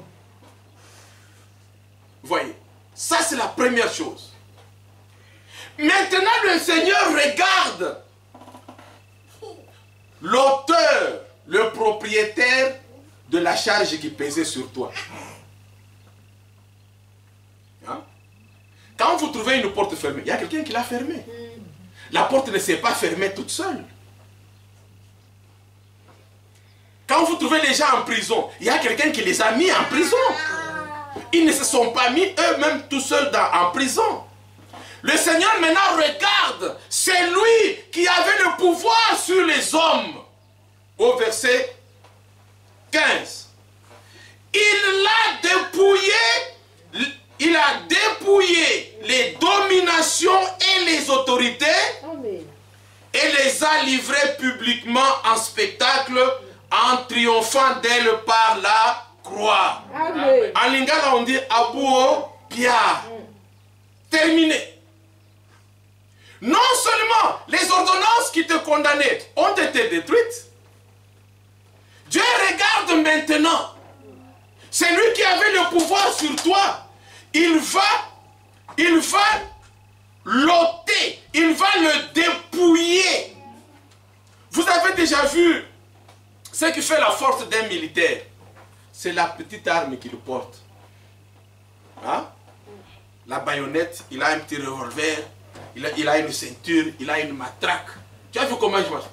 Voyez, ça c'est la première chose. Maintenant, le Seigneur regarde l'auteur, le propriétaire de la charge qui pesait sur toi. Hein? Quand vous trouvez une porte fermée, il y a quelqu'un qui l'a fermée. La porte ne s'est pas fermée toute seule. Quand vous trouvez les gens en prison, il y a quelqu'un qui les a mis en prison. Ils ne se sont pas mis eux-mêmes tout seuls en prison. Le Seigneur maintenant regarde, c'est lui qui avait le pouvoir sur les hommes. Au verset 15. Il l'a les a livrées publiquement en spectacle, en triomphant d'elle par la croix. Amen. En lingala, on dit Abou Pia. Terminé. Non seulement les ordonnances qui te condamnaient ont été détruites, Dieu regarde maintenant. C'est lui qui avait le pouvoir sur toi. Il va l'ôter, il va le dépouiller. Vous avez déjà vu ce qui fait la force d'un militaire. C'est la petite arme qu'il porte. Hein? La baïonnette, il a un petit revolver, il a une ceinture, il a une matraque. Tu as vu comment je marche?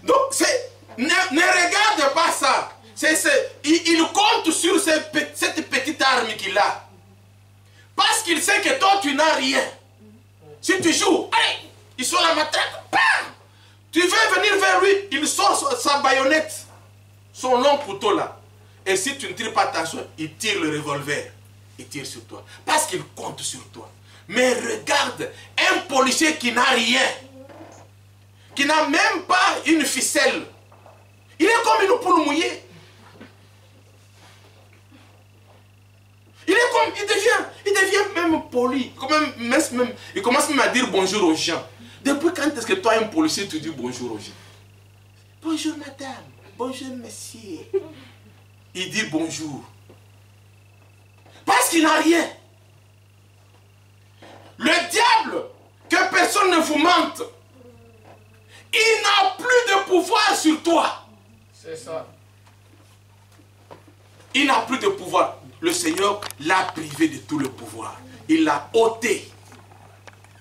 Donc, ne regarde pas ça. Il compte sur cette petite arme qu'il a. Parce qu'il sait que toi, tu n'as rien. Si tu joues, allez, il sort la matraque, bam! Tu veux venir vers lui, il sort sa baïonnette, son long couteau là. Et si tu ne tires pas attention, il tire le revolver. Il tire sur toi. Parce qu'il compte sur toi. Mais regarde, un policier qui n'a rien, qui n'a même pas une ficelle, il est comme une poule mouillée. Il devient même poli. Il commence même à dire bonjour aux gens. Depuis quand est-ce que toi, un policier, tu dis bonjour aux gens? Bonjour madame, bonjour monsieur. Il dit bonjour. Parce qu'il n'a rien. Le diable, que personne ne vous mente, il n'a plus de pouvoir sur toi. C'est ça. Il n'a plus de pouvoir. Le Seigneur l'a privé de tout le pouvoir. Il l'a ôté.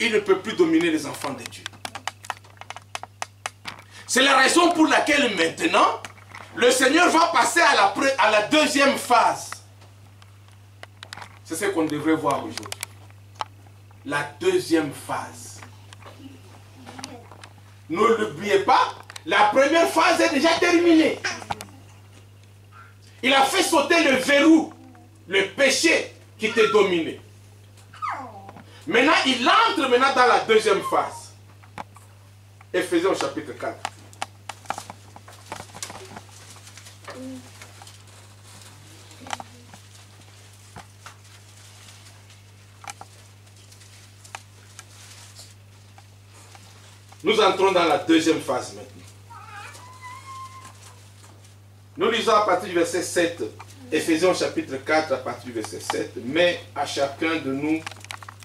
Il ne peut plus dominer les enfants de Dieu. C'est la raison pour laquelle maintenant, le Seigneur va passer à la deuxième phase. C'est ce qu'on devrait voir aujourd'hui. La deuxième phase. Ne l'oubliez pas, la première phase est déjà terminée. Il a fait sauter le verrou, le péché qui te dominait. Maintenant, il entre dans la deuxième phase. Éphésiens chapitre 4. Nous entrons dans la deuxième phase maintenant. Nous lisons à partir du verset 7, Éphésiens chapitre 4 à partir du verset 7. Mais à chacun de nous,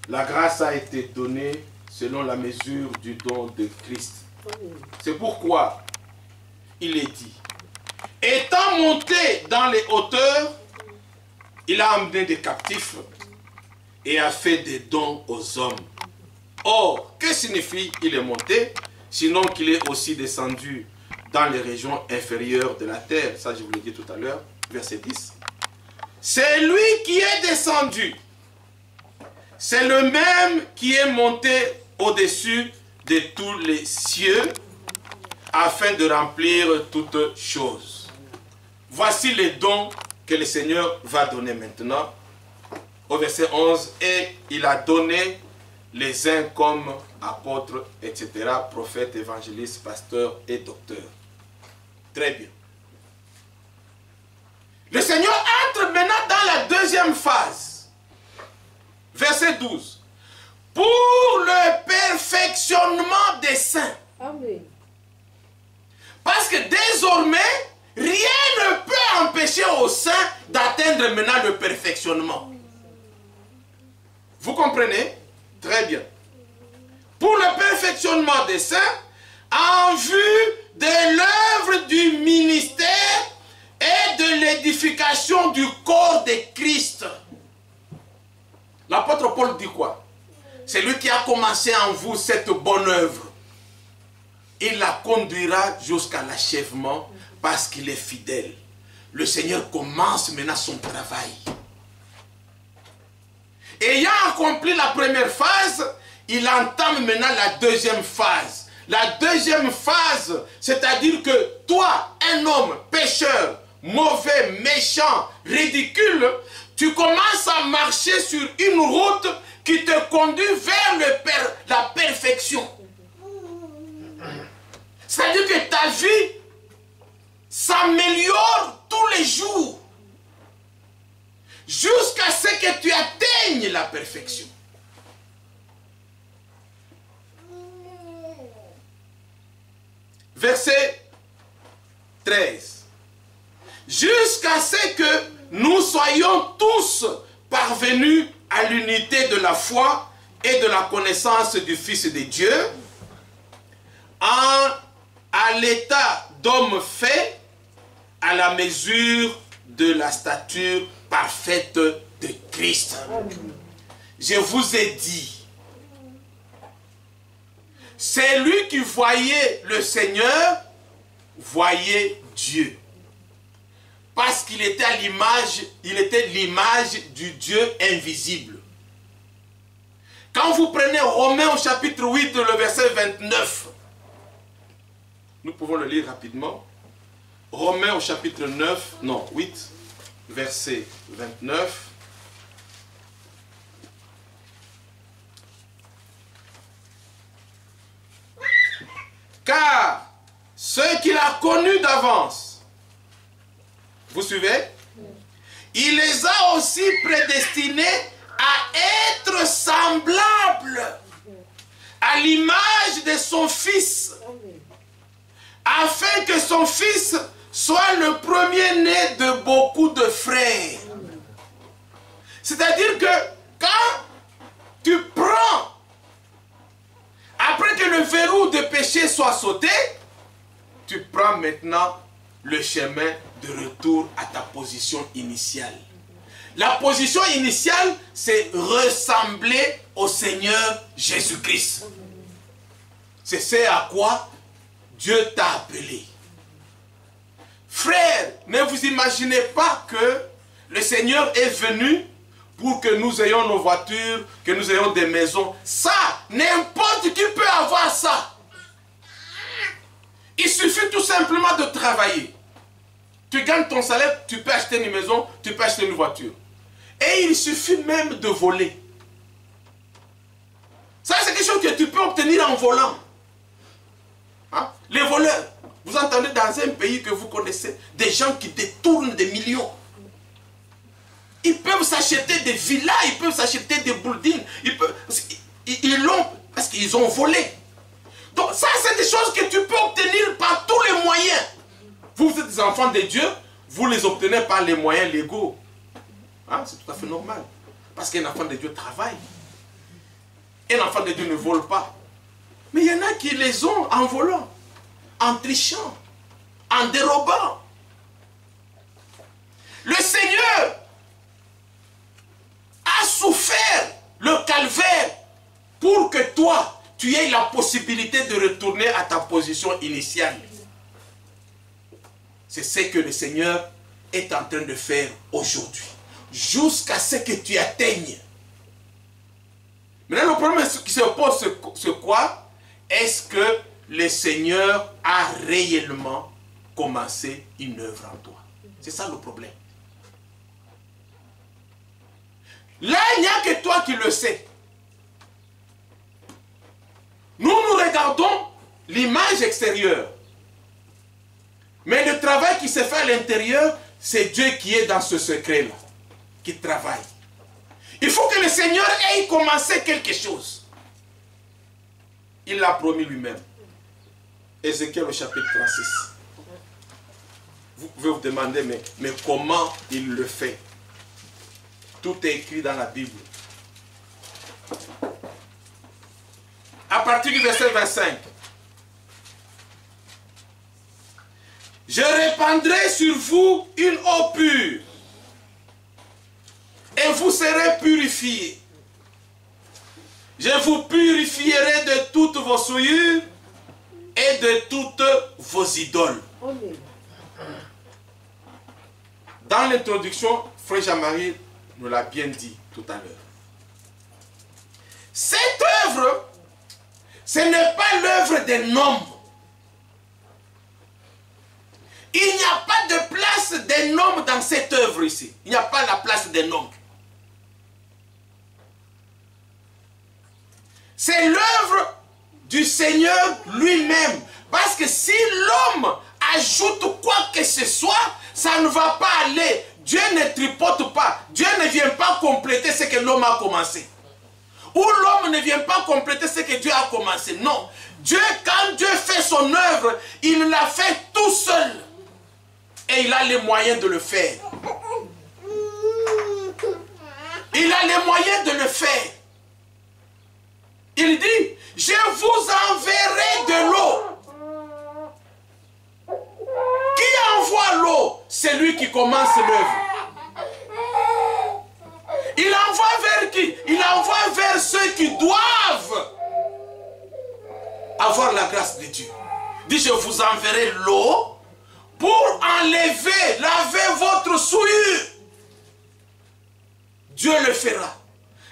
la grâce a été donnée selon la mesure du don de Christ. C'est pourquoi il est dit, étant monté dans les hauteurs, il a amené des captifs et a fait des dons aux hommes. Or, que signifie il est monté, sinon qu'il est aussi descendu dans les régions inférieures de la terre? Ça, je vous l'ai dit tout à l'heure, verset 10. C'est lui qui est descendu. C'est le même qui est monté au-dessus de tous les cieux afin de remplir toutes choses. Voici les dons que le Seigneur va donner maintenant. Au verset 11, et il a donné les uns comme apôtres, etc., prophètes, évangélistes, pasteurs et docteurs. Très bien. Le Seigneur entre maintenant dans la deuxième phase. Verset 12. Pour le perfectionnement des saints. Amen. Parce que désormais, rien ne peut empêcher aux saints d'atteindre maintenant le perfectionnement. Vous comprenez? Très bien. Pour le perfectionnement des saints, en vue de l'œuvre du ministère et de l'édification du corps de Christ. L'apôtre Paul dit quoi? C'est lui qui a commencé en vous cette bonne œuvre. Il la conduira jusqu'à l'achèvement parce qu'il est fidèle. Le Seigneur commence maintenant son travail. Ayant accompli la première phase, il entame maintenant la deuxième phase. La deuxième phase, c'est-à-dire que toi, un homme pécheur, mauvais, méchant, ridicule, tu commences à marcher sur une route qui te conduit vers la perfection. C'est-à-dire que ta vie s'améliore tous les jours. Jusqu'à ce que tu atteignes la perfection. Verset 13. Jusqu'à ce que nous soyons tous parvenus à l'unité de la foi et de la connaissance du Fils de Dieu, à l'état d'homme fait à la mesure de la stature parfaite de Christ. Je vous ai dit, c'est lui qui voyait le Seigneur, voyait Dieu. Parce qu'il était à l'image, il était l'image du Dieu invisible. Quand vous prenez Romains au chapitre 8, le verset 29, nous pouvons le lire rapidement. Romains au chapitre 8, verset 29. Car ceux qu'il a connus d'avance, vous suivez? Il les a aussi prédestinés à être semblables à l'image de son Fils, afin que son Fils soit le premier-né de beaucoup de frères. C'est-à-dire que quand tu prends, après que le verrou de péché soit sauté, tu prends maintenant le chemin de retour à ta position initiale. La position initiale, c'est ressembler au Seigneur Jésus-Christ. C'est ce à quoi Dieu t'a appelé. Frère, ne vous imaginez pas que le Seigneur est venu pour que nous ayons nos voitures, que nous ayons des maisons. Ça, n'importe qui peut avoir ça. Il suffit tout simplement de travailler. Tu gagnes ton salaire, tu peux acheter une maison, tu peux acheter une voiture. Et il suffit même de voler. Ça, c'est quelque chose que tu peux obtenir en volant. Hein? Les voleurs, vous entendez dans un pays que vous connaissez, des gens qui détournent des millions. Ils peuvent s'acheter des villas, ils peuvent s'acheter des buildings. Ils l'ont parce qu'ils ont volé. Donc ça, c'est des choses que tu peux obtenir par tous les moyens. Vous êtes des enfants de Dieu, vous les obtenez par les moyens légaux. Hein? C'est tout à fait normal. Parce qu'un enfant de Dieu travaille. Un enfant de Dieu ne vole pas. Mais il y en a qui les ont en volant, en trichant, en dérobant. Le Seigneur a souffert le calvaire pour que toi, tu aies la possibilité de retourner à ta position initiale. C'est ce que le Seigneur est en train de faire aujourd'hui. Jusqu'à ce que tu atteignes. Maintenant, le problème qui se pose, c'est quoi? Est-ce que le Seigneur a réellement commencé une œuvre en toi? C'est ça le problème. Là, il n'y a que toi qui le sais. Nous regardons l'image extérieure. Mais le travail qui se fait à l'intérieur, c'est Dieu qui est dans ce secret-là, qui travaille. Il faut que le Seigneur ait commencé quelque chose. Il l'a promis lui-même. Ézéchiel au chapitre 36. Vous pouvez vous demander, mais comment il le fait? Tout est écrit dans la Bible. À partir du verset 25. Je répandrai sur vous une eau pure, et vous serez purifiés. Je vous purifierai de toutes vos souillures et de toutes vos idoles. Dans l'introduction, Frère Jean-Marie nous l'a bien dit tout à l'heure. Cette œuvre, ce n'est pas l'œuvre d'un homme. Il n'y a pas de place d'un homme dans cette œuvre ici. Il n'y a pas la place d'un homme. C'est l'œuvre du Seigneur lui-même. Parce que si l'homme ajoute quoi que ce soit, ça ne va pas aller. Dieu ne tripote pas. Dieu ne vient pas compléter ce que l'homme a commencé. Ou l'homme ne vient pas compléter ce que Dieu a commencé. Non. Dieu, quand Dieu fait son œuvre, il l'a fait tout seul. Et il a les moyens de le faire. Il a les moyens de le faire. Il dit, je vous enverrai de l'eau. Qui envoie l'eau? C'est lui qui commence l'œuvre. Il envoie vers qui? Il envoie vers ceux qui doivent avoir la grâce de Dieu. Il dit, je vous enverrai l'eau pour enlever, laver votre souillure. Dieu le fera.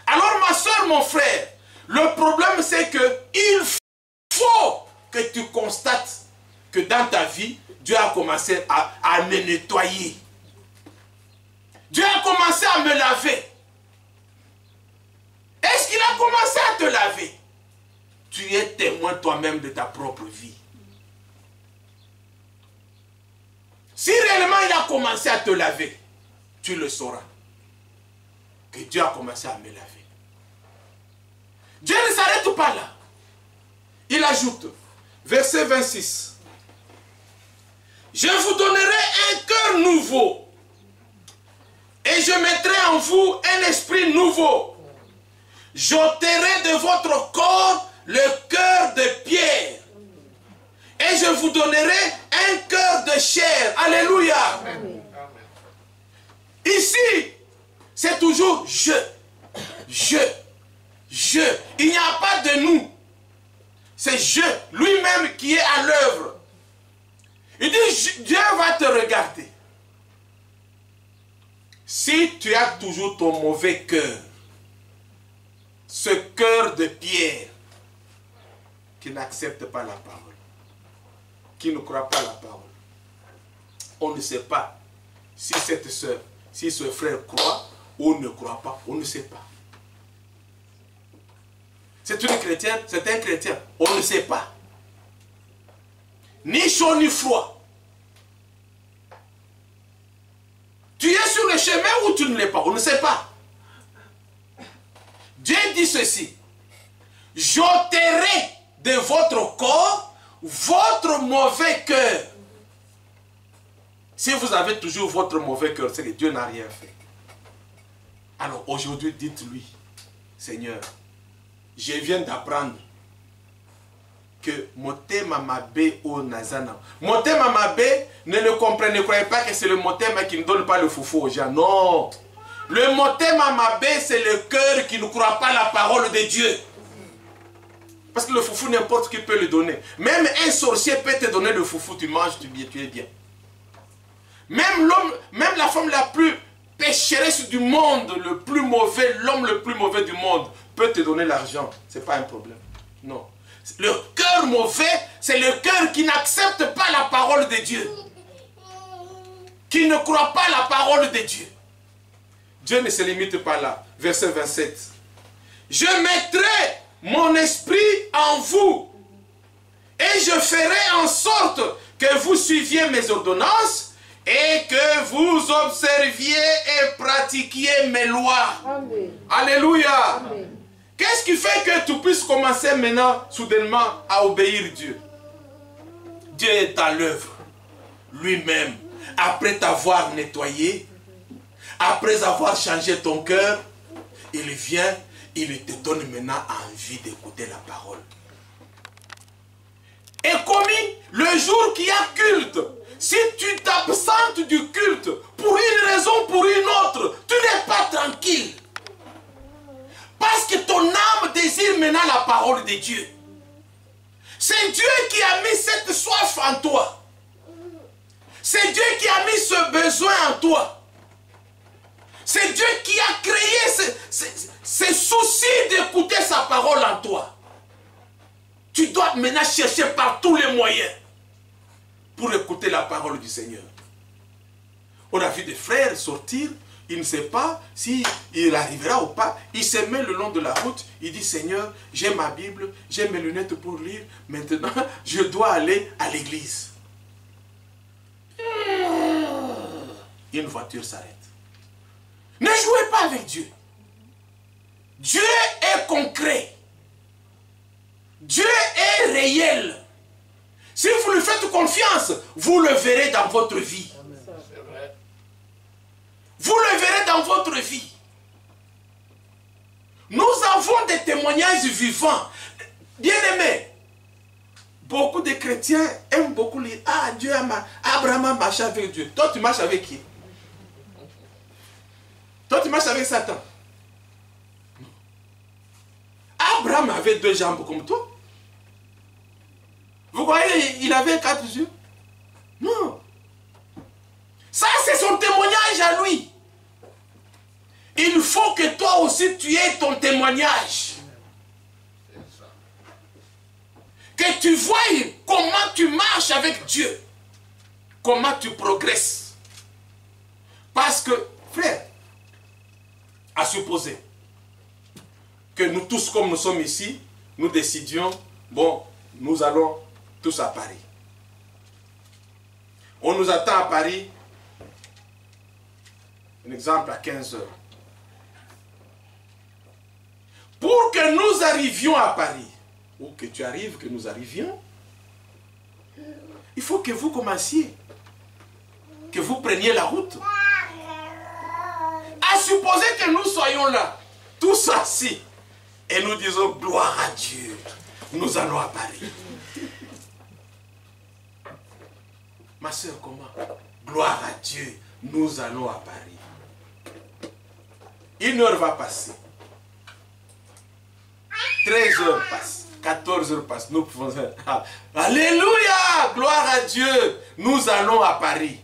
Alors ma soeur, mon frère, le problème c'est que il faut que tu constates que dans ta vie, Dieu a commencé à me nettoyer. Dieu a commencé à me laver. Est-ce qu'il a commencé à te laver? Tu es témoin toi-même de ta propre vie. Si réellement il a commencé à te laver, tu le sauras. Que Dieu a commencé à me laver. Dieu ne s'arrête pas là. Il ajoute, verset 26. Je vous donnerai un cœur nouveau. Et je mettrai en vous un esprit nouveau. J'ôterai de votre corps le cœur de pierre. Et je vous donnerai un cœur de chair. Alléluia. Amen. Ici, c'est toujours je. Il n'y a pas de nous. C'est je, lui-même qui est à l'œuvre. Il dit, Dieu va te regarder. Si tu as toujours ton mauvais cœur, ce cœur de pierre, qui n'accepte pas la parole, qui ne croit pas la parole, on ne sait pas si cette soeur, si ce frère croit ou ne croit pas, on ne sait pas. C'est une chrétienne, c'est un chrétien, on ne sait pas. Ni chaud ni froid. Tu es sur le chemin ou tu ne l'es pas, on ne sait pas. Dieu dit ceci, j'ôterai de votre corps votre mauvais cœur. Si vous avez toujours votre mauvais cœur, c'est que Dieu n'a rien fait. Alors aujourd'hui, dites-lui, Seigneur, je viens d'apprendre que Motema Mabé au Nazana. Motema Mabé, ne croyez pas que c'est le Motema qui ne donne pas le foufou aux gens. Non. Le Motema Mabé, c'est le cœur qui ne croit pas la parole de Dieu. Parce que le foufou, n'importe qui peut le donner. Même un sorcier peut te donner le foufou, tu manges, tu es bien. Même l'homme, même la femme la plus pécheresse du monde, le plus mauvais, l'homme le plus mauvais du monde, peut te donner l'argent. Ce n'est pas un problème. Non. Le cœur mauvais, c'est le cœur qui n'accepte pas la parole de Dieu. Qui ne croit pas la parole de Dieu. Dieu ne se limite pas là. Verset 27. Je mettrai mon esprit en vous et je ferai en sorte que vous suiviez mes ordonnances et que vous observiez et pratiquiez mes lois. Amen. Alléluia. Amen. Qu'est-ce qui fait que tu puisses commencer maintenant, soudainement, à obéir Dieu? Dieu est à l'œuvre, lui-même, après t'avoir nettoyé, après avoir changé ton cœur, il vient, il te donne maintenant envie d'écouter la parole. Et commis, le jour qu'il y a culte, si tu t'absentes du culte, pour une raison, pour une autre, tu n'es pas tranquille. Parce que ton âme désire maintenant la parole de Dieu. C'est Dieu qui a mis cette soif en toi. C'est Dieu qui a mis ce besoin en toi. C'est Dieu qui a créé ce souci d'écouter sa parole en toi. Tu dois maintenant chercher par tous les moyens pour écouter la parole du Seigneur. On a vu des frères sortir il ne sait pas s'il arrivera ou pas. Il se met le long de la route, il dit, Seigneur, j'ai ma Bible, j'ai mes lunettes pour lire, maintenant je dois aller à l'église. Une voiture s'arrête. Ne jouez pas avec Dieu. Dieu est concret. Dieu est réel. Si vous lui faites confiance, vous le verrez dans votre vie. Vous le verrez dans votre vie. Nous avons des témoignages vivants. Bien-aimés, beaucoup de chrétiens aiment beaucoup lire. Ah, Dieu Abraham a marché avec Dieu. Toi, tu marches avec qui? Toi, tu marches avec Satan. Abraham avait 2 jambes comme toi. Vous croyez il avait 4 yeux? Non. Ça, c'est son témoignage à lui. Il faut que toi aussi, tu aies ton témoignage. Que tu vois comment tu marches avec Dieu. Comment tu progresses. Parce que, frère, à supposer que nous tous, comme nous sommes ici, nous décidions, bon, nous allons tous à Paris. On nous attend à Paris, un exemple à 15 heures. Pour que nous arrivions à Paris, ou que tu arrives, que nous arrivions, il faut que vous commenciez, que vous preniez la route. À supposer que nous soyons là, tous assis, et nous disons gloire à Dieu, nous allons à Paris. Ma soeur, comment? Gloire à Dieu, nous allons à Paris. 1 heure va passer. 13 heures passent. 14 heures passent. Nous pouvons dire, alléluia, gloire à Dieu, nous allons à Paris.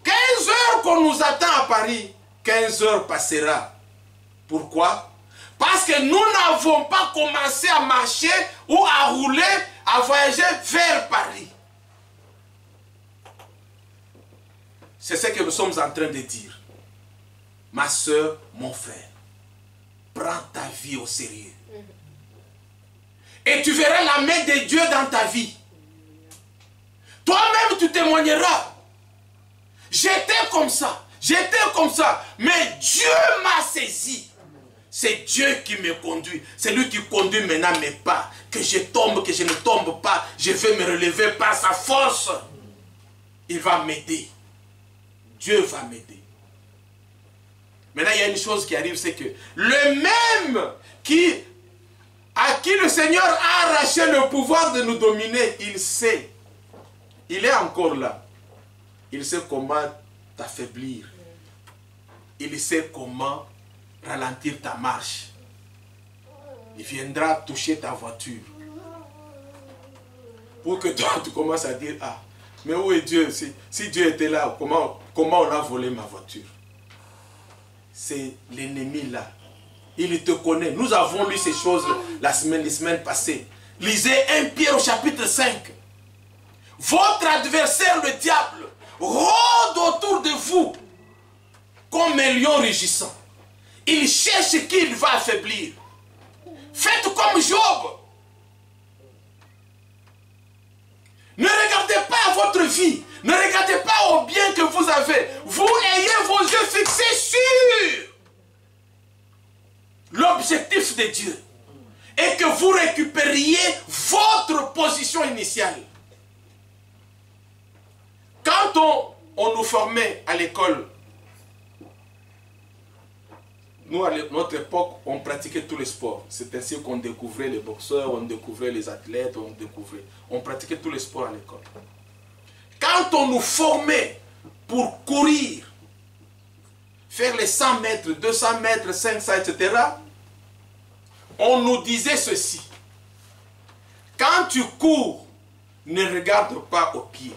15 heures qu'on nous attend à Paris, 15 heures passera. Pourquoi? Parce que nous n'avons pas commencé à marcher ou à rouler, à voyager vers Paris. C'est ce que nous sommes en train de dire. Ma soeur, mon frère, prends ta vie au sérieux. Et tu verras la main de Dieu dans ta vie. Toi-même, tu témoigneras. J'étais comme ça. J'étais comme ça. Mais Dieu m'a saisi. C'est Dieu qui me conduit. C'est lui qui conduit maintenant mes pas. Que je tombe, que je ne tombe pas. Je vais me relever par sa force. Il va m'aider. Dieu va m'aider. Maintenant, il y a une chose qui arrive, c'est que le même à qui le Seigneur a arraché le pouvoir de nous dominer, il sait. Il est encore là. Il sait comment t'affaiblir. Il sait comment ralentir ta marche. Il viendra toucher ta voiture. Pour que toi, tu commences à dire, ah, mais où est Dieu? Si Dieu était là, comment on a volé ma voiture? C'est l'ennemi là. Il te connaît. Nous avons lu ces choses les semaines passées. Lisez 1 Pierre au chapitre 5. Votre adversaire, le diable, rôde autour de vous comme un lion rugissant. Il cherche qui il va affaiblir. Faites comme Job. Ne regardez pas à votre vie. Ne regardez pas au bien que vous avez. Vous ayez vos yeux fixés sur l'objectif de Dieu. Et que vous récupériez votre position initiale. Quand on nous formait à l'école, nous, à notre époque, on pratiquait tous les sports. C'est ainsi qu'on découvrait les boxeurs, on découvrait les athlètes, on pratiquait tous les sports à l'école. Quand on nous formait pour courir, faire les 100 mètres, 200 mètres, 500, etc., on nous disait ceci. Quand tu cours, ne regarde pas aux pieds,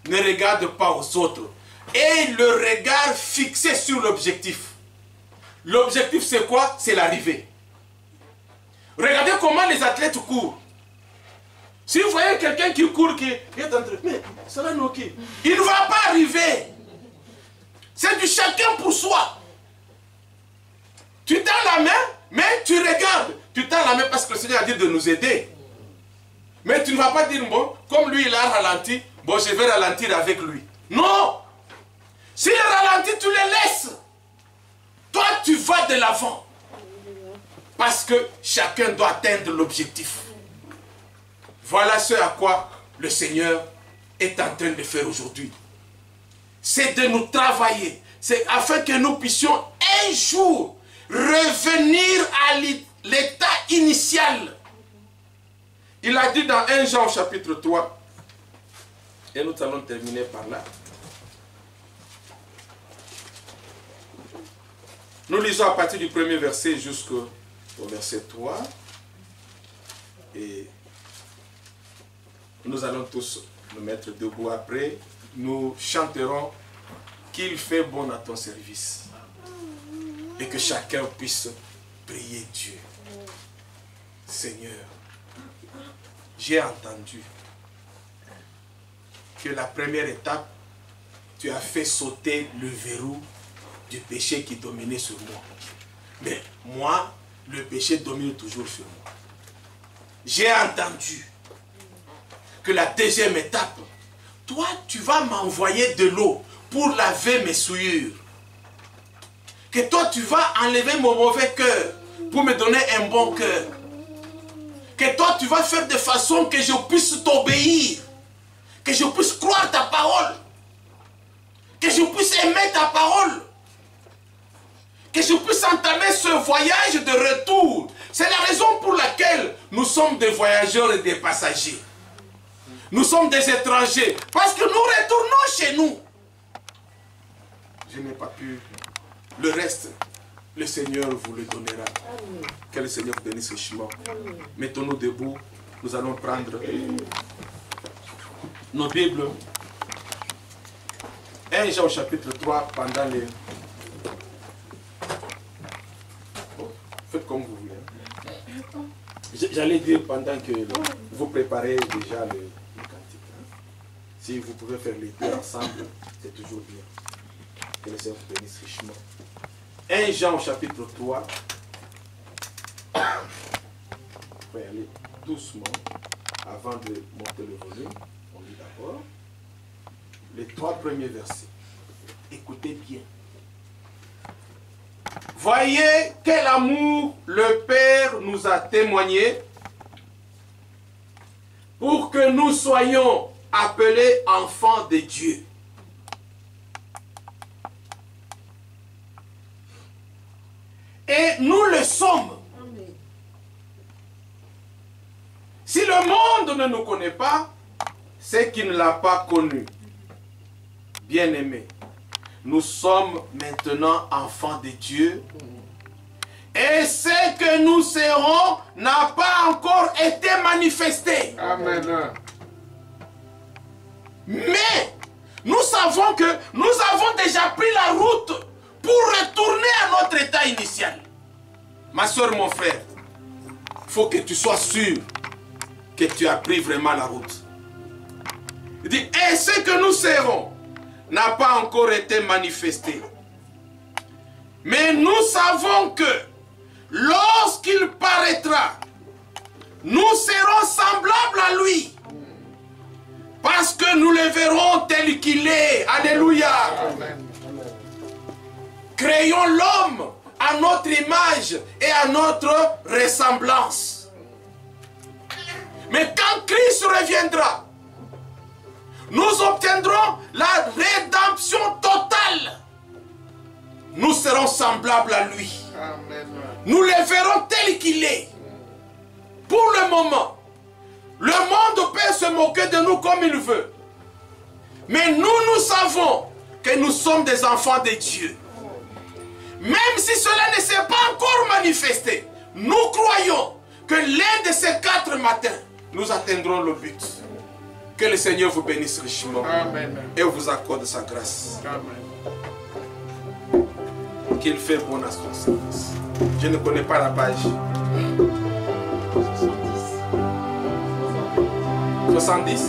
ne regarde pas aux autres, et le regard fixé sur l'objectif. L'objectif, c'est quoi? C'est l'arrivée. Regardez comment les athlètes courent. Si vous voyez quelqu'un qui court, qui est en train de... Mais ça va nous qui? Il ne va pas arriver. C'est du chacun pour soi. Tu tends la main, mais tu regardes. Tu tends la main parce que le Seigneur a dit de nous aider. Mais tu ne vas pas dire, bon, comme lui il a ralenti, bon, je vais ralentir avec lui. Non. S'il ralentit, tu le laisses. Toi, tu vas de l'avant. Parce que chacun doit atteindre l'objectif. Voilà ce à quoi le Seigneur est en train de faire aujourd'hui. C'est de nous travailler. C'est afin que nous puissions un jour revenir à l'état initial. Il a dit dans 1 Jean chapitre 3, et nous allons terminer par là. Nous lisons à partir du premier verset jusqu'au verset 3. Et nous allons tous nous mettre debout. Après, nous chanterons qu'il fait bon à ton service. Et que chacun puisse prier Dieu. Seigneur, j'ai entendu que la première étape, tu as fait sauter le verrou du péché qui dominait sur moi. Mais moi, le péché domine toujours sur moi. J'ai entendu que la deuxième étape, toi, tu vas m'envoyer de l'eau pour laver mes souillures. Que toi, tu vas enlever mon mauvais cœur pour me donner un bon cœur. Que toi, tu vas faire de façon que je puisse t'obéir. Que je puisse croire ta parole. Que je puisse aimer ta parole. Que je puisse entamer ce voyage de retour. C'est la raison pour laquelle nous sommes des voyageurs et des passagers. Nous sommes des étrangers. Parce que nous retournons chez nous. Je n'ai pas pu. Le reste, le Seigneur vous le donnera. Amen. Que le Seigneur vous bénisse richement. Mettons-nous debout. Nous allons prendre nos Bibles. 1 Jean chapitre 3 pendant les... Oh, faites comme vous voulez. J'allais dire pendant que vous préparez déjà le cantique. Si vous pouvez faire les deux ensemble, c'est toujours bien. Que le Seigneur vous bénisse richement. 1 Jean chapitre 3. On va y aller doucement avant de monter le volume. On lit d'abord les 3 premiers versets. Écoutez bien. Voyez quel amour le Père nous a témoigné pour que nous soyons appelés enfants de Dieu. Et nous le sommes. Amen. Si le monde ne nous connaît pas, c'est qu'il ne l'a pas connu. Bien-aimés, nous sommes maintenant enfants de Dieu. Et ce que nous serons n'a pas encore été manifesté. Amen. Mais nous savons que nous avons déjà pris la route pour retourner à notre état initial. Ma soeur, mon frère, il faut que tu sois sûr que tu as pris vraiment la route. Il dit, et ce que nous serons n'a pas encore été manifesté. Mais nous savons que lorsqu'il paraîtra, nous serons semblables à lui. Parce que nous le verrons tel qu'il est. Alléluia. Amen. Créons l'homme à notre image et à notre ressemblance. Mais quand Christ reviendra, nous obtiendrons la rédemption totale. Nous serons semblables à lui. Amen. Nous le verrons tel qu'il est. Pour le moment, le monde peut se moquer de nous comme il veut. Mais nous savons que nous sommes des enfants de Dieu. Même si cela ne s'est pas encore manifesté, nous croyons que l'un de ces 4 matins, nous atteindrons le but. Que le Seigneur vous bénisse richement. Amen. Et vous accorde sa grâce. Amen. Qu'il fait bon à son service. Je ne connais pas la page. 70.